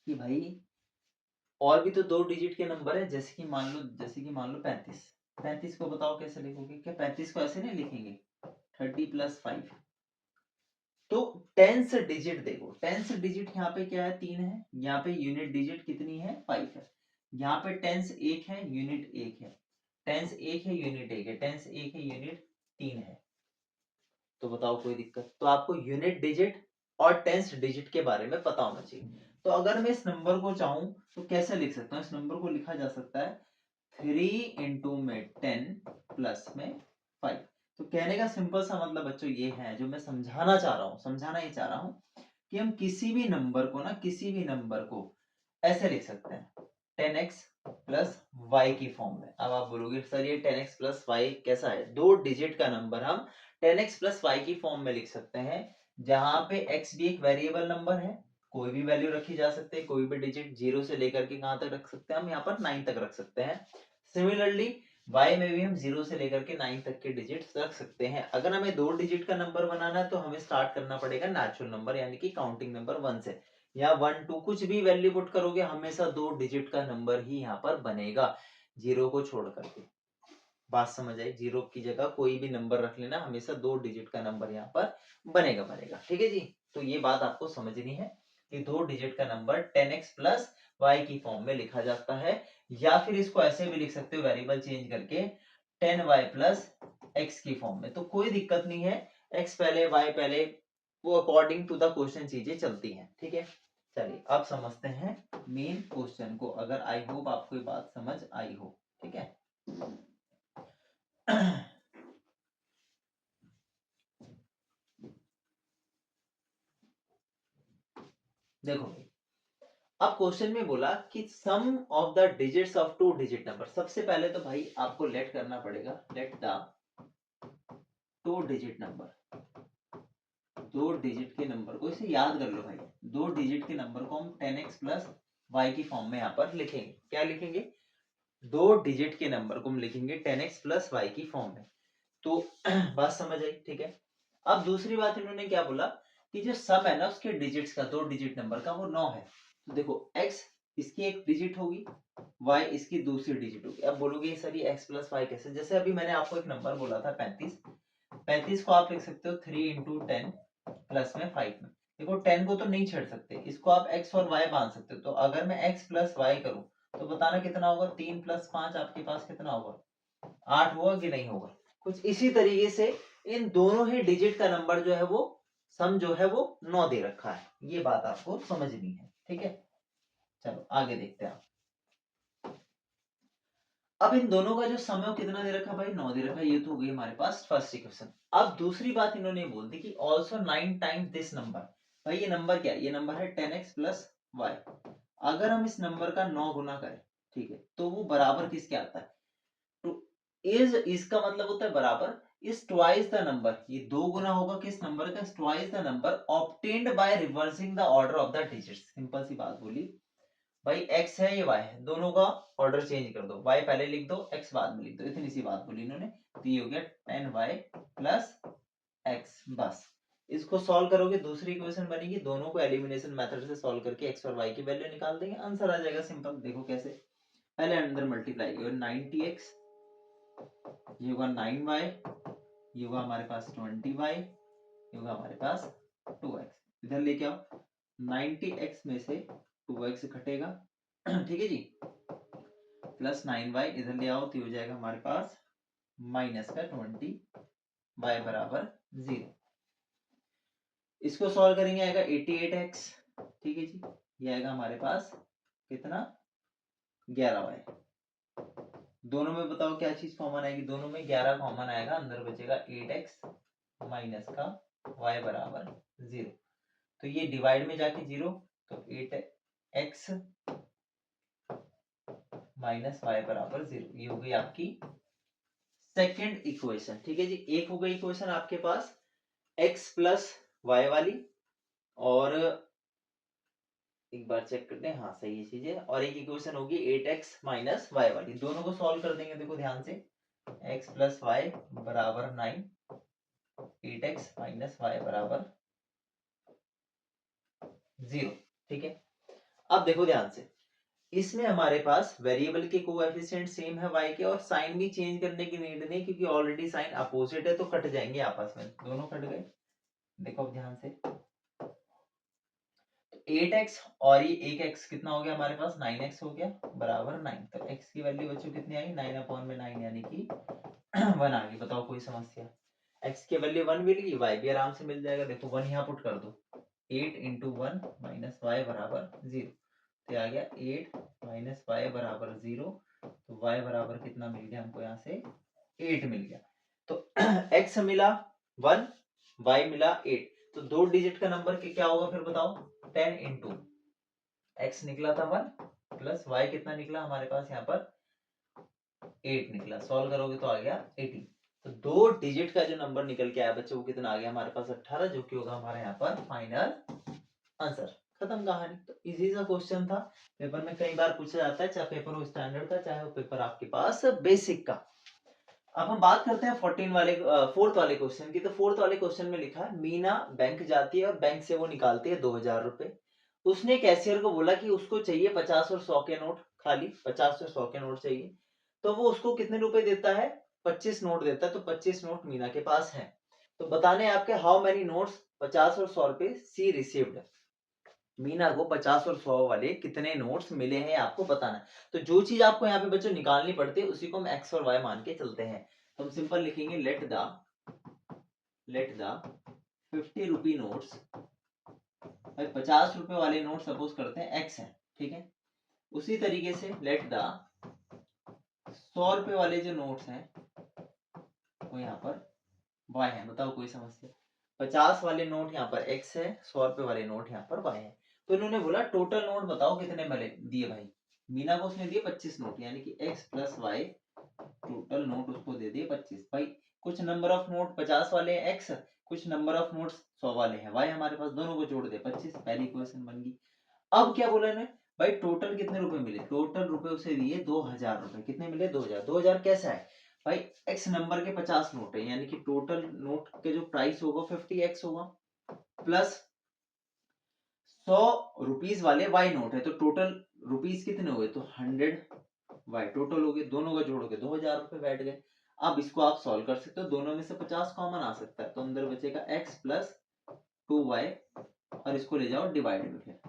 S1: कि भाई और भी तो 2 डिजिट के नंबर है, जैसे कि मान लो 35, 35 को बताओ कैसे लिखोगे, क्या 35 को ऐसे नहीं लिखेंगे 30 प्लस 5, तो टेंस डिजिट देखो, टेंस डिजिट यहाँ पे क्या है 3 है, यहाँ पे यूनिट डिजिट कितनी है 5 है, यहाँ पे टेंस 1 है यूनिट 1 है, टेंस 1 है यूनिट 1 है, टेंस 1 है यूनिट 3 है, तो बताओ कोई दिक्कत, तो आपको यूनिट डिजिट और टेंस डिजिट के बारे में पता होना चाहिए। तो अगर मैं इस नंबर को चाहूं तो कैसे लिख सकता हूँ, इस नंबर को लिखा जा सकता है 3 इंटू में 10 प्लस में 5। तो कहने का सिंपल सा मतलब बच्चों ये है, जो मैं समझाना चाह रहा हूँ, समझाना ही चाह रहा हूँ कि हम किसी भी नंबर को ना, किसी भी नंबर को ऐसे लिख सकते हैं 10x प्लस y की फॉर्म में। अब आप बोलोगे सर ये 10x प्लस y कैसा है, 2 डिजिट का नंबर हम 10x प्लस y की फॉर्म में लिख सकते हैं, जहां पे x भी एक वेरिएबल नंबर है, कोई भी वैल्यू रखी जा सकती है, कोई भी डिजिट 0 से लेकर के कहां तक रख सकते हैं हम, यहाँ पर 9 तक रख सकते हैं। सिमिलरली y में भी हम 0 से लेकर के 9 तक के डिजिट्स रख सकते हैं। अगर हमें 2 डिजिट का नंबर बनाना है तो हमें स्टार्ट करना पड़ेगा नेचुरल नंबर यानी कि काउंटिंग नंबर 1 से, या 1 2 कुछ भी वैल्यू पुट करोगे हमेशा 2 डिजिट का नंबर ही यहाँ पर बनेगा, 0 को छोड़ करके। बात समझ आई, 0 की जगह कोई भी नंबर रख लेना, हमेशा 2 डिजिट का नंबर यहाँ पर बनेगा, ठीक है जी। तो ये बात आपको समझनी है कि 2 डिजिट का नंबर 10x प्लस y की फॉर्म में लिखा जाता है, या फिर इसको ऐसे भी लिख सकते हो वेरिएबल चेंज करके 10y प्लस x की फॉर्म में, तो कोई दिक्कत नहीं है, x पहले y पहले, वो अकॉर्डिंग टू द क्वेश्चन चीजें चलती हैं, ठीक है। चलिए अब समझते हैं मेन क्वेश्चन को, अगर आई होप आपको ये बात समझ आई हो, ठीक है। देखो भाई, अब क्वेश्चन में बोला कि sum of the digits of two digit number. सबसे पहले तो भाई आपको लेट करना पड़ेगा, let the two digit number, दो डिजिट के नंबर को, इसे याद कर लो भाई, दो डिजिट के नंबर को हम 10x प्लस वाई की फॉर्म में यहाँ पर लिखेंगे। क्या लिखेंगे? दो डिजिट के नंबर को हम लिखेंगे 10x प्लस वाई की फॉर्म में। तो बात समझ आई, ठीक है। अब दूसरी बात इन्होंने क्या बोला कि जो सम है ना उसके डिजिट्स का, दो डिजिट नंबर का, वो 9 है। तो देखो x इसकी एक डिजिट होगी, y इसकी दूसरी डिजिट होगी। अब बोलोगे सर ये x प्लस वाई कैसे? जैसे अभी मैंने आपको एक नंबर बोला था 35, 35 को आप लिख सकते हो 3 इंटू 10 प्लस में 5 में। देखो 10 को तो नहीं छेड़ सकते, इसको आप x और y बांध सकते हो। तो अगर मैं x प्लस वाई करूं तो बताना कितना होगा? 3 प्लस 5 आपके पास कितना होगा? 8 होगा कि नहीं होगा? कुछ इसी तरीके से इन दोनों ही डिजिट का नंबर जो है वो सम जो है वो 9 दे रखा है। ये बात आपको समझनी है, ठीक है। चलो आगे देखते हैं आप। अब इन दोनों का जो सम है वो कितना दे रखा है भाई? 9 दे रखा है। ये तो हो गई हमारे पास फर्स्ट इक्वेशन। अब दूसरी बात इन्होंने बोल दी कि ऑल्सो 9 टाइम्स दिस नंबर। भाई ये नंबर क्या है? ये नंबर है 10x प्लस वाई। अगर हम इस नंबर का 9 गुना करें, ठीक है, तो वो बराबर किसके आता है? तो इज इसका मतलब होता है बराबर इज ट्वाइस द नंबर। ये दो गुना होगा किस नंबर का? Twice the number obtained by reversing the order of the digits. Simple सी बात बोली भाई, x है ये y है, दोनों का ऑर्डर चेंज कर दो, y पहले लिख दो, x बाद में लिख दो। इतनी सी बात बोली इन्होंने। तो ये हो गया 10y प्लस x। बस इसको सॉल्व करोगे, दूसरी इक्वेशन बनेगी। दोनों को एलिमिनेशन मेथड से सॉल्व करके x और y की वैल्यू निकाल देंगे, आंसर आ जाएगा। सिंपल। देखो कैसे, पहले अंदर मल्टीप्लाई करो, 90x, ये होगा 9y, ये होगा हमारे पास 20y, ये होगा हमारे पास 2x। इधर लेके आओ, 90x में से 2x घटेगा, ठीक है जी, प्लस 9y इधर ले आओ तो हो जाएगा हमारे पास माइनस का 20y बराबर 0। इसको सॉल्व करेंगे, आएगा 88x, ठीक है जी। ये आएगा हमारे पास कितना? 11y। दोनों में बताओ क्या चीज कॉमन आएगी? दोनों में 11 कॉमन आएगा, अंदर बचेगा 8x माइनस का y बराबर 0। तो ये डिवाइड में जाके 0, तो 8x माइनस y बराबर 0। ये हो गई आपकी सेकेंड इक्वेशन, ठीक है जी। एक हो गई इक्वेशन आपके पास x प्लस वाई वाली, और एक बार चेक करते हैं, हाँ सही है चीज है। और एक इक्वेशन होगी 8x माइनस वाई वाली। दोनों को सॉल्व कर देंगे, देखो ध्यान से, x प्लस वाई बराबर 9, 8x माइनस वाई बराबर 0, ठीक है। अब देखो ध्यान से, इसमें हमारे पास वेरिएबल के कोएफिशिएंट सेम है y के, और साइन भी चेंज करने की नीड नहीं, क्योंकि ऑलरेडी साइन अपोजिट है, तो कट जाएंगे आपस में, दोनों कट गए। देखो अब ध्यान से, 8x और ये एक x कितना हो गया हमारे पास? 9x हो गया बराबर 9। तो x की वैल्यू बच्चों कितनी आई? 9 अपॉन में 9 यानी कि 1 आ गई। बताओ कोई समस्या? x की वैल्यू 1 मिल गई, y भी आराम से मिल जाएगा। देखो 1 यहाँ पुट कर दो, 8 इंटू 1 माइनस वाई बराबर 0। तो आ गया 8 माइनस वाई बराबर 0। तो y बराबर कितना मिल गया हमको? यहाँ से 8 मिल गया। तो x मिला 1, y मिला 8। तो दो डिजिट का नंबर के क्या होगा फिर बताओ? 10 इंटू x निकला था 1, प्लस y कितना निकला हमारे पास यहाँ पर? 8 निकला। सॉल्व करोगे तो आ गया 18। तो दो डिजिट का जो नंबर निकल के आया बच्चों, वो कितना आ गया हमारे पास? 18, जो कि होगा हमारे यहाँ पर फाइनल आंसर। खत्म कहानी। तो इजी सा क्वेश्चन था, पेपर में कई बार पूछा जाता है, चाहे पेपर वो स्टैंडर्ड का, चाहे वो पेपर आपके पास बेसिक का। अब हम बात करते हैं 14 वाले फोर्थ वाले क्वेश्चन की। तो फोर्थ वाले क्वेश्चन में लिखा है, मीना बैंक जाती है और बैंक से वो निकालती है 2000 रुपए। उसने कैशियर को बोला कि उसको चाहिए 50 और 100 के नोट, खाली 50 और 100 के नोट चाहिए। तो वो उसको कितने रुपए देता है? 25 नोट देता है। तो 25 नोट मीना के पास है। तो बताने आपके हाउ मेनी नोट्स 50 और 100 रुपए सी रिसीव्ड। मीना को 50 और 100 वाले कितने नोट्स मिले हैं आपको बताना है। तो जो चीज आपको यहाँ पे बच्चों निकालनी पड़ती है, उसी को हम एक्स और वाई मान के चलते हैं। तो हम सिंपल लिखेंगे, लेट द 50 रुपी नोट्स, 50 रुपए वाले नोट सपोज करते हैं एक्स है, ठीक है। उसी तरीके से लेट द 100 रुपए वाले जो नोट्स हैं वो यहाँ पर वाई है। बताओ कोई समस्या? 50 वाले नोट यहाँ पर एक्स है, 100 रुपए वाले नोट यहाँ पर वाई है। तो इन्होंने बोला टोटल नोट बताओ कितने मिले दिए भाई। मीना को उसने दिए 25 नोट, यानी कि x plus y, total note उसको दे दिए 25। भाई कुछ नंबर ऑफ नोट 50 वाले हैं x, कुछ नंबर ऑफ नोट 100 वाले हैं y, हमारे पास दोनों को जोड़ दे 25, पहली क्वेश्चन बन गई। अब क्या बोला इन्होंने, भाई टोटल कितने रुपए मिले, टोटल रुपए उसे दिए 2000 रुपए। कितने मिले 2000। 2000 कैसा है भाई, x नंबर के 50 नोट है, यानी कि टोटल नोट के जो प्राइस होगा 50x होगा, प्लस 100 रुपीस वाले y नोट है, तो टोटल रुपीस कितने हो गए, तो 100 y टोटल हो गए, दोनों का जोड़ोगे 2000 रुपए बैठ गए। अब इसको आप सॉल्व कर सकते हो, दोनों में से 50 कॉमन आ सकता है, तो अंदर बचेगा x प्लस 2y, और इसको ले जाओ डिवाइड में फिर,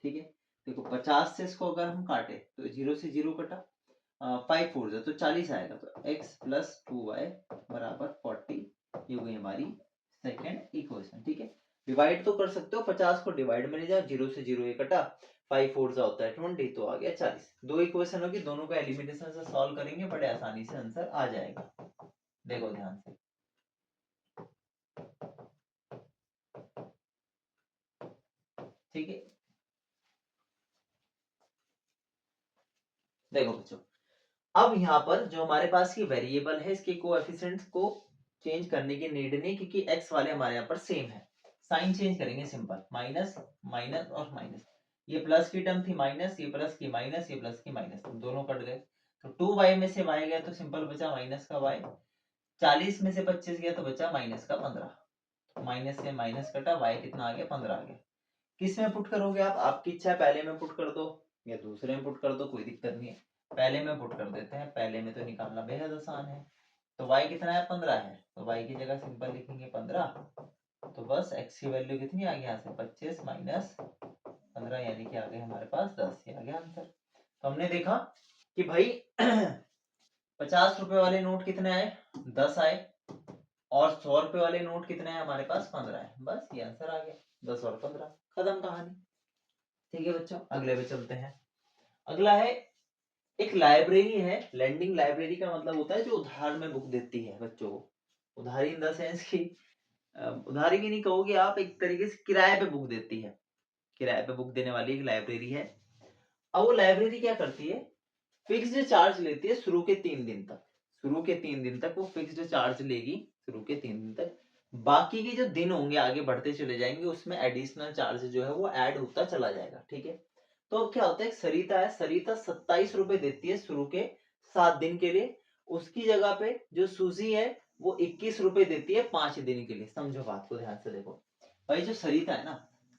S1: ठीक है। देखो 50 से इसको अगर हम काटे तो 0 से 0 कटा, 5 4 जा तो 40 आएगा, तो x प्लस 2y बराबर 40, ये हो गई हमारी सेकेंड इक्वेशन, ठीक है। डिवाइड तो कर सकते हो, 50 को डिवाइड में ले जाओ, 0 से 0 ये कटा, 5 4 जा होता है 20, तो आ गया 40। दो इक्वेशन होगी, दोनों का एलिमिनेशन से सॉल्व करेंगे, बड़े आसानी से आंसर आ जाएगा। देखो ध्यान से, ठीक है। देखो बच्चों, अब यहाँ पर जो हमारे पास की वेरिएबल है, इसके कोएफिशिएंट्स को चेंज करने की नीड नहीं, क्योंकि x वाले हमारे यहाँ पर सेम है। साइन चेंज करेंगे, सिंपल, माइनस माइनस और माइनस, ये प्लस की टर्म थी माइनस, ये प्लस की माइनस, ये प्लस की माइनस, दोनों कट गए, तो 2y में से y गया तो सिंपल बचा माइनस का y, 40 में से 25 गया तो बचा माइनस का 15, माइनस से माइनस कटा, y कितना आ गया 15 आ गया। किस में पुट करोगे आप, आपकी इच्छा है, पहले में पुट कर दो या दूसरे में पुट कर दो, कोई दिक्कत नहीं है। पहले में पुट कर देते हैं, पहले में तो निकालना बेहद आसान है। तो y कितना है 15 है, तो y की जगह सिंपल लिखेंगे 15, तो बस x की वैल्यू कितनी आ गई यहाँ से, 25 माइनस 15, यानी कि आ गए हमारे पास 10, ये आ गया आंसर। तो हमने देखा कि भाई 50 रुपए वाले नोट कितने आए, 10 आए, और 100 रुपए वाले नोट कितने हैं हमारे पास, 15 है, बस ये आंसर आ गया, 10 और 15, खत्म कहानी। ठीक है बच्चों, अगले पे चलते हैं। अगला है, एक लाइब्रेरी है, लैंडिंग लाइब्रेरी का मतलब होता है जो उधार में बुक देती है बच्चों को, उधारी इन द सेंस की, उधारी भी नहीं कहोगे आप, एक तरीके से किराए पे बुक देती है, किराए पे बुक देने वाली एक लाइब्रेरी है। अब वो लाइब्रेरी क्या करती है, फिक्स्ड चार्ज लेती है शुरू के 3 दिन तक, शुरू के 3 दिन तक वो फिक्स्ड चार्ज लेगी, शुरू के 3 दिन तक, बाकी के जो दिन होंगे आगे बढ़ते चले जाएंगे, उसमें एडिशनल चार्ज जो है वो ऐड होता चला जाएगा, ठीक है। तो अब क्या होता है, एक सरिता है, सरिता 27 रुपए देती है शुरू के 7 दिन के लिए, उसकी जगह पे जो सूजी है वो 21 रुपए देती है 5 दिन के लिए। समझो बात को ध्यान से, देखो भाई जो सरिता है ना,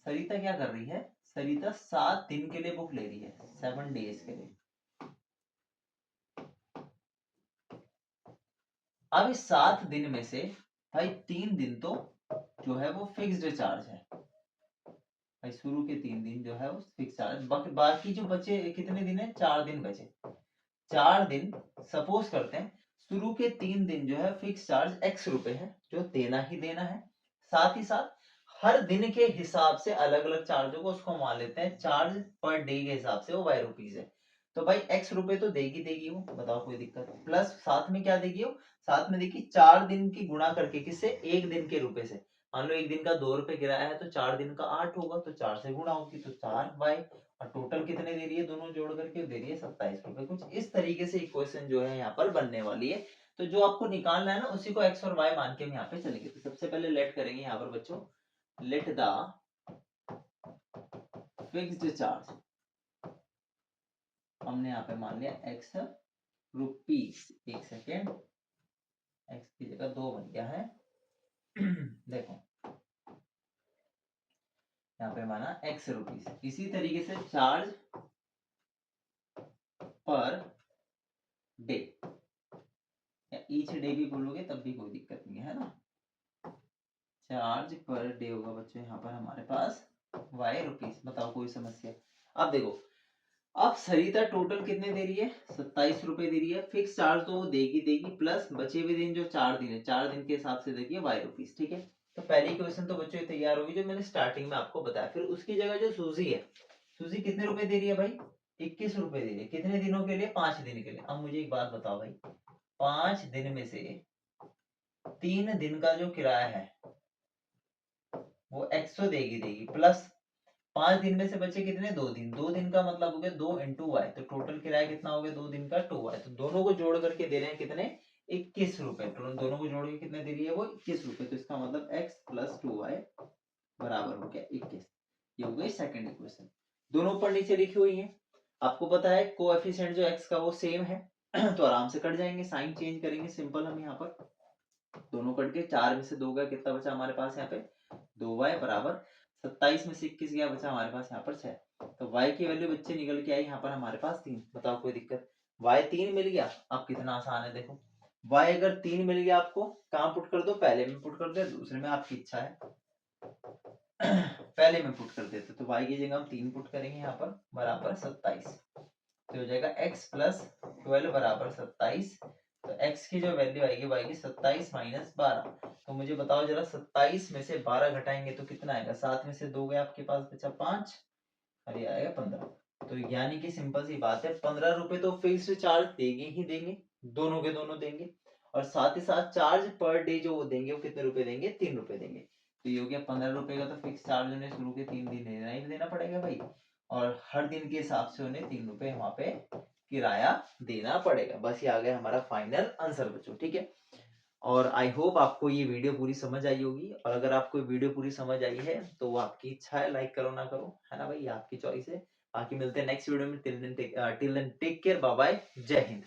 S1: सरिता क्या कर रही है, सरिता 7 दिन के लिए बुक ले रही है, 7 डेज के लिए। अब इस 7 दिन में से भाई 3 दिन तो जो है वो फिक्स्ड चार्ज है, भाई शुरू के 3 दिन जो है वो फिक्स चार्ज, बाकी जो बचे कितने दिन है, 4 दिन बचे, 4 दिन सपोज करते हैं, शुरू के 3 दिन जो है फिक्स चार्ज x रुपए है, जो देना ही देना है, साथ ही साथ हर दिन के हिसाब से अलग अलग चार्जों को उसको मान लेते हैं, चार्ज पर डे के हिसाब से वो y रुपीज है, तो भाई x रुपए तो देगी देगी वो, बताओ कोई दिक्कत, प्लस साथ में क्या देगी वो, साथ में देखिए 4 दिन की गुणा करके, किससे, एक दिन के रुपए से, मान लो एक दिन का 2 रुपए किराया है, तो 4 दिन का 8 होगा, तो 4 से गुणा होगी, तो 4y, और टोटल कितने दे रही है, दोनों जोड़ करके दे रही है 27 रुपए। कुछ इस तरीके से इक्वेशन जो है यहाँ पर बनने वाली है, तो जो आपको निकालना है ना उसी को x और y मान के हम यहाँ पे चलेंगे। तो सबसे पहले लेट करेंगे यहाँ पर बच्चों, लेट द फिक्स्ड चार्ज, हमने यहाँ पे मान लिया x रुपीस, एक सेकेंड, x की जगह 2 बन गया है देखो यहाँ पे माना x रुपीस, इसी तरीके से चार्ज पर डे, या ईच डे भी बोलोगे तब भी कोई दिक्कत नहीं है ना, चार्ज पर डे होगा बच्चों यहाँ पर हमारे पास y रुपीस, बताओ कोई समस्या। अब देखो, अब सरिता टोटल कितने दे रही है, 27 रुपए दे रही है, फिक्स चार्ज तो वो देगी देगी, प्लस बचे हुए दिन जो 4 दिन है, 4 दिन के हिसाब से देगी y रुपीस, ठीक है। तो पहली क्वेश्चन तो बच्चों तैयार होगी, जो मैंने स्टार्टिंग में आपको बताया। फिर उसकी जगह जो सूजी है, सूजी कितने रुपए दे रही है भाई, 21 रुपए दे रही है, कितने दिनों के लिए, 5 दिन के लिए। अब मुझे एक बात बताओ भाई, 5 दिन में से 3 दिन का जो किराया है वो 100 देगी देगी, प्लस 5 दिन में से बचे कितने, 2 दिन। 2 दिन का मतलब हो गया 2 इंटू वाई, तो टोटल किराया कितना हो गया 2 दिन का 2y। तो दोनों को जोड़ करके दे रहे हैं कितने, 21 रुपए। दोनों को जोड़ के कितने दे रही है वो, 21 रुपए। तो इसका मतलब x प्लस 2y बराबर हो गया 21। ये हो गई सेकंड इक्वेशन। दोनों ऊपर नीचे लिखी हुई है। आपको पता है कोएफिशिएंट जो x का वो सेम है तो आराम से कट जाएंगे, साइन चेंज करेंगे सिंपल हम यहाँ पर। दोनों कट के 4 में से 2 गया, कितना बचा हमारे पास यहाँ पे 2y बराबर 27 में से 21 गया, बचा हमारे पास यहाँ पर 6। तो y की वैल्यू बच्चे निकल के आई यहाँ पर हमारे पास 3। बताओ कोई दिक्कत, y 3 मिल गया। अब कितना आसान है देखो, y अगर 3 मिल गया आपको, कहाँ पुट कर दो, पहले में पुट कर दो, दूसरे में आपकी इच्छा है पहले में पुट कर देते। तो y की जगह हम 3 पुट करेंगे यहाँ पर बराबर 27। तो हो जाएगा x प्लस 12 बराबर 27। तो x की जो वैल्यू आएगी वो आएगी 27 माइनस 12। तो मुझे बताओ जरा 27 में से 12 घटाएंगे तो कितना आएगा, 7 में से 2 गए, आपके पास बचा 5 और ये आएगा 15। तो यानी कि सिंपल सी बात है, 15 रुपए तो फिक्स्ड चार्ज देंगे ही देंगे, दोनों के दोनों देंगे। और साथ ही साथ चार्ज पर डे जो वो देंगे वो कितने रुपए देंगे, 3 रुपए देंगे। तो ये हो गया 15 रुपए का। तो फिक्स चार्ज उन्हें शुरू के 3 दिन देना ही देना पड़ेगा भाई, और हर दिन के हिसाब से उन्हें 3 रुपए वहां पे किराया देना पड़ेगा। बस ये आ गया हमारा फाइनल आंसर बच्चों, ठीक है। और आई होप आपको ये वीडियो पूरी समझ आई होगी, और अगर आपको वीडियो पूरी समझ आई है तो वो आपकी इच्छा है, लाइक करो ना करो, है ना भाई, आपकी चॉइस है। बाकी मिलते हैं नेक्स्ट वीडियो में। Till then take care, bye bye, जय हिंद।